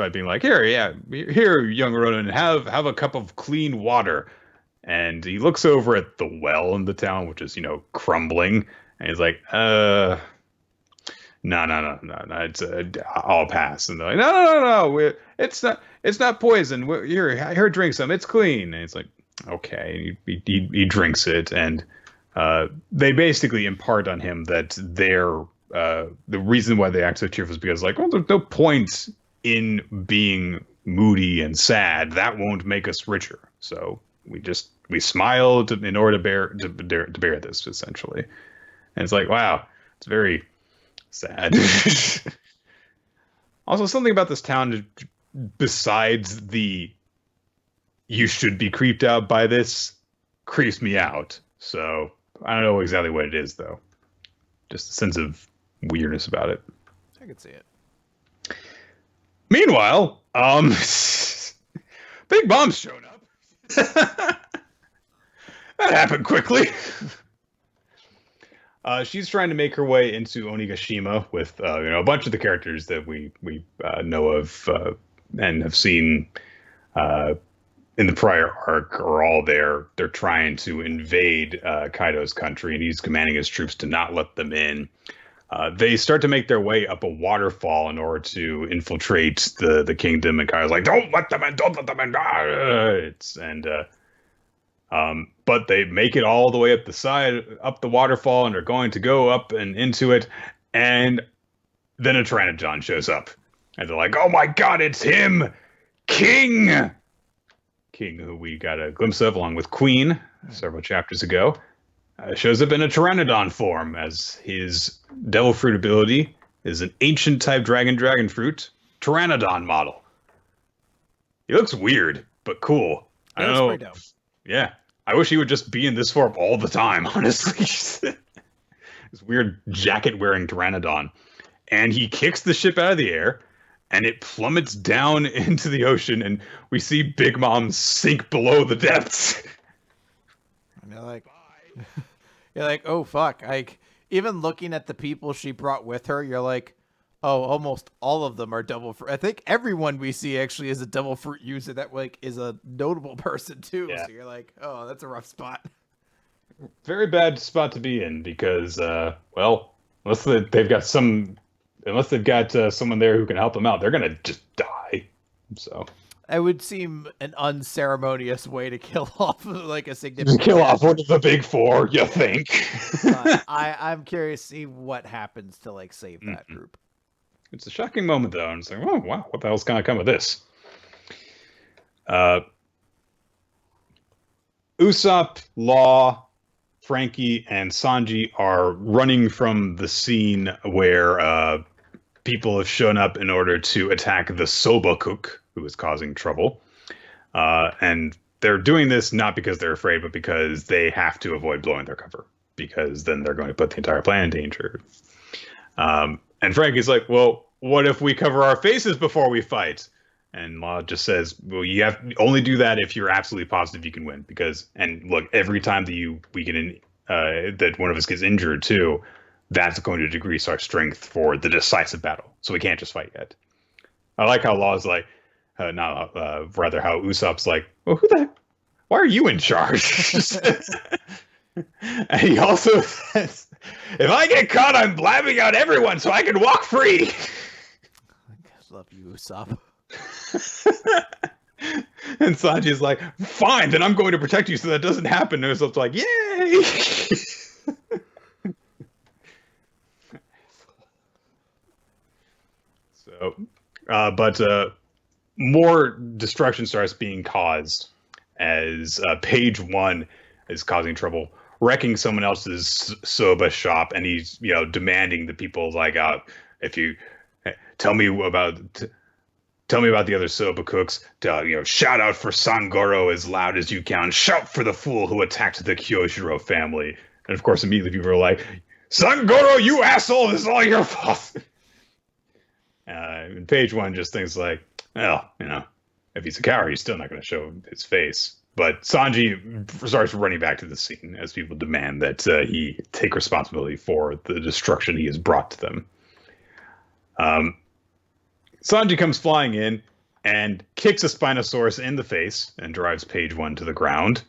being like, here, young Ronin, have a cup of clean water. And he looks over at the well in the town, which is, crumbling. And he's like, no, it's I'll pass. And they're like, no, it's not poison. Here, drink some. It's clean. And it's like, okay. And he drinks it, and they basically impart on him that the reason why they act so cheerful is because, like, well, there's no point in being moody and sad. That won't make us richer. So we smile in order to bear this, essentially. And it's like, wow, it's very sad. Also, something about this town, besides the you should be creeped out by this, creeps me out. So I don't know exactly what it is, though. Just a sense of weirdness about it. I could see it. Meanwhile, Big Mom's shown up. That happened quickly. She's trying to make her way into Onigashima with a bunch of the characters that we know of and have seen in the prior arc are all there. They're trying to invade Kaido's country, and he's commanding his troops to not let them in. They start to make their way up a waterfall in order to infiltrate the kingdom, and Kaido's like, don't let them in, but they make it all the way up the side, up the waterfall, and are going to go up and into it, and then a Pteranodon shows up, and they're like, oh my god, it's him, King, who we got a glimpse of along with Queen several chapters ago. Shows up in a Pteranodon form, as his Devil Fruit ability is an ancient type dragon fruit Pteranodon model. He looks weird, but cool. I don't know. Dope. Yeah. I wish he would just be in this form all the time, honestly. This weird jacket-wearing Pteranodon. And he kicks the ship out of the air, and it plummets down into the ocean, and we see Big Mom sink below the depths. And you're like, oh, fuck. Even looking at the people she brought with her, you're like, oh, almost all of them are devil fruit. I think everyone we see actually is a devil fruit user that is a notable person too. Yeah. So you're like, oh, that's a rough spot. Very bad spot to be in because, unless they've got someone there who can help them out, they're gonna just die. So it would seem an unceremonious way to kill off a significant. Kill off one of the big four, you think? I'm curious to see what happens to save that group. It's a shocking moment, though, and it's like, oh, wow, what the hell's going to come of this? Usopp, Law, Frankie, and Sanji are running from the scene where people have shown up in order to attack the Soba cook, who is causing trouble. And they're doing this not because they're afraid, but because they have to avoid blowing their cover. because then they're going to put the entire plan in danger. And Frankie's like, well, what if we cover our faces before we fight? And Law just says, well, you have only do that if you're absolutely positive you can win. And look, every time that one of us gets injured too, that's going to decrease our strength for the decisive battle. So we can't just fight yet. I like how Law's like, rather how Usopp's like, well, why are you in charge? And he also says, if I get caught, I'm blabbing out everyone so I can walk free. I love you, Usopp. And Sanji's like, fine, then I'm going to protect you so that doesn't happen. And Usopp's like, yay! But more destruction starts being caused as Page One is causing trouble, wrecking someone else's soba shop, and he's demanding that people like, if you tell me about the other soba cooks, shout out for Sangoro as loud as you can, shout for the fool who attacked the Kyoshiro family. And of course, immediately people are like, Sangoro, you asshole, this is all your fault. And Page One just thinks like, well, if he's a coward, he's still not going to show his face. But Sanji starts running back to the scene as people demand that he take responsibility for the destruction he has brought to them. Sanji comes flying in and kicks a Spinosaurus in the face and drives Page One to the ground.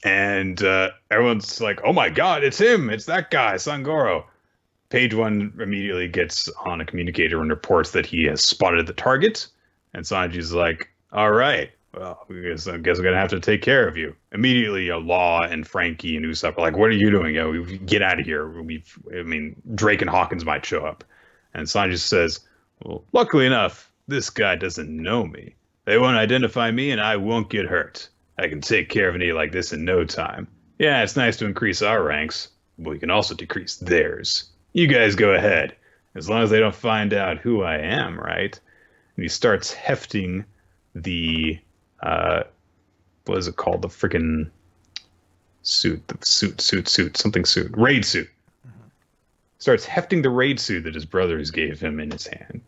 And everyone's like, oh my god, it's him! It's that guy, Sangoro. Page One immediately gets on a communicator and reports that he has spotted the target. And Sanji's like, all right, well, I guess we're going to have to take care of you. Immediately, Law and Frankie and Usopp are like, what are you doing? We get out of here. Drake and Hawkins might show up. And Sanji says, well, luckily enough, this guy doesn't know me. They won't identify me and I won't get hurt. I can take care of an idiot like this in no time. Yeah, it's nice to increase our ranks, but we can also decrease theirs. You guys go ahead, as long as they don't find out who I am, right? And he starts hefting the, what is it called? The freaking suit, something suit, raid suit. Mm-hmm. Starts hefting the raid suit that his brothers gave him in his hand.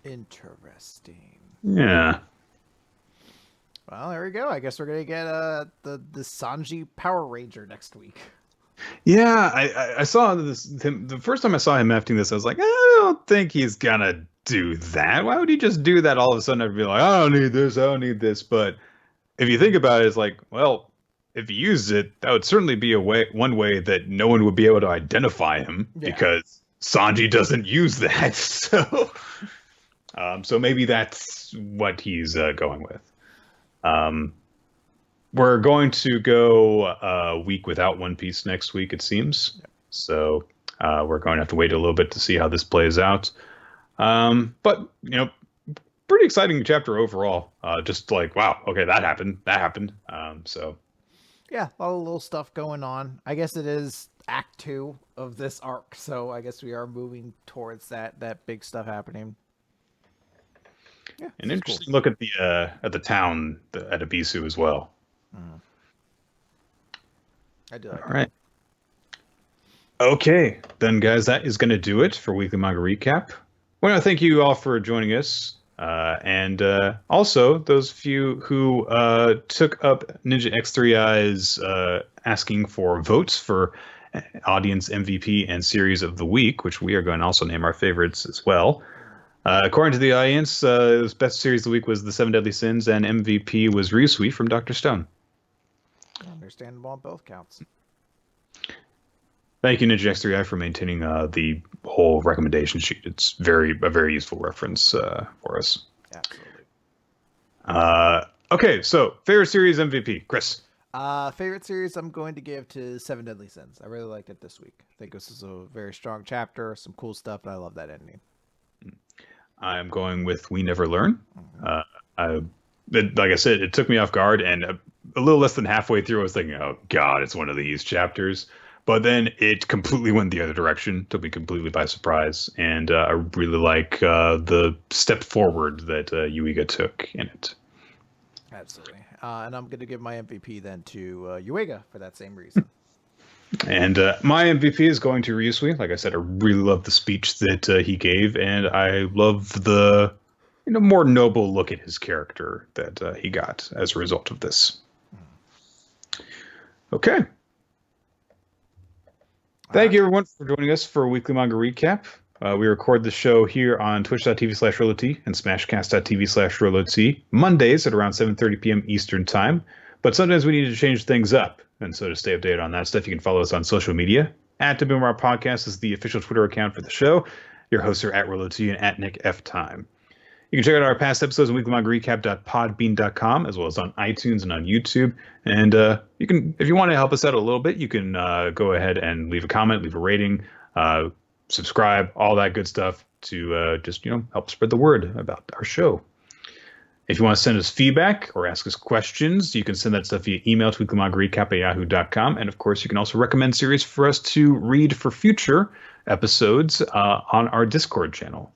Interesting. Yeah. Well, there we go. I guess we're going to get the Sanji Power Ranger next week. Yeah, I saw him the first time I saw him hefting this. I was like, I don't think he's gonna do that. Why would he just do that all of a sudden? I'd be like, I don't need this. But if you think about it, it's like, well, if he used it, that would certainly be one way that no one would be able to identify him because Sanji doesn't use that. So maybe that's what he's going with. We're going to go a week without One Piece next week, it seems. Yeah. So we're going to have to wait a little bit to see how this plays out. But, pretty exciting chapter overall. Just like, wow, okay, that happened. So. Yeah, a lot of little stuff going on. I guess it is Act 2 of this arc. So I guess we are moving towards that big stuff happening. Yeah, an interesting look at the town at Abisu as well. I do like All right. Okay, then, guys, that is going to do it for Weekly Manga Recap. I want to thank you all for joining us, and also those of you who took up Ninja X3i's asking for votes for Audience MVP and Series of the Week, which we are going to also name our favorites as well. According to the audience, the best series of the week was The Seven Deadly Sins, and MVP was Ryusei from Dr. Stone. Understandable on both counts. Thank you, Ninja X3i, for maintaining the whole recommendation sheet. It's a very useful reference for us. Absolutely. Okay, so favorite series MVP, Chris. Favorite series I'm going to give to Seven Deadly Sins. I really liked it this week. I think this is a very strong chapter, some cool stuff, and I love that ending. I'm going with We Never Learn. Like I said, it took me off guard, and a little less than halfway through, I was thinking, oh, God, it's one of these chapters. But then it completely went the other direction, took me completely by surprise. And I really like the step forward that Yuiga took in it. Absolutely. And I'm going to give my MVP then to Yuiga for that same reason. And my MVP is going to Ryusei. Like I said, I really love the speech that he gave, and I love the more noble look at his character that he got as a result of this. Okay. Thank you, everyone, for joining us for a weekly manga recap. We record the show here on twitch.tv/RoloT and smashcast.tv/RoloT Mondays at around 7:30 p.m. Eastern Time. But sometimes we need to change things up. And so to stay updated on that stuff, you can follow us on social media. @WMR Podcast is the official Twitter account for the show. Your hosts are @RoloT and @NickFTime. You can check out our past episodes on weeklymangarecap.podbean.com, as well as on iTunes and on YouTube. And you can, if you want to help us out a little bit, you can go ahead and leave a comment, leave a rating, subscribe, all that good stuff to just help spread the word about our show. If you want to send us feedback or ask us questions, you can send that stuff via email to weeklymangarecap@yahoo.com. And of course, you can also recommend series for us to read for future episodes on our Discord channel.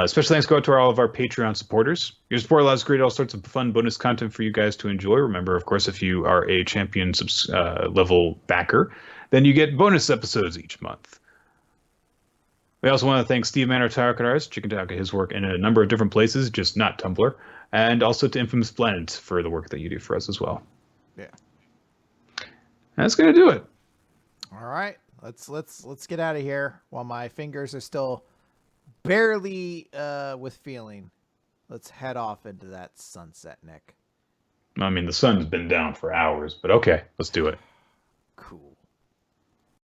Special thanks go out to all of our Patreon supporters. Your support allows us to create all sorts of fun bonus content for you guys to enjoy. Remember, of course, if you are a champion level backer, then you get bonus episodes each month. We also want to thank Steve Manor, Tarot Artist. You can check out his work in a number of different places, just not Tumblr. And also to Infamous Blend for the work that you do for us as well. Yeah. That's going to do it. All right. Let's get out of here while my fingers are still barely with feeling. Let's head off into that sunset, Nick. I mean, the sun's been down for hours, but okay, let's do it. Cool.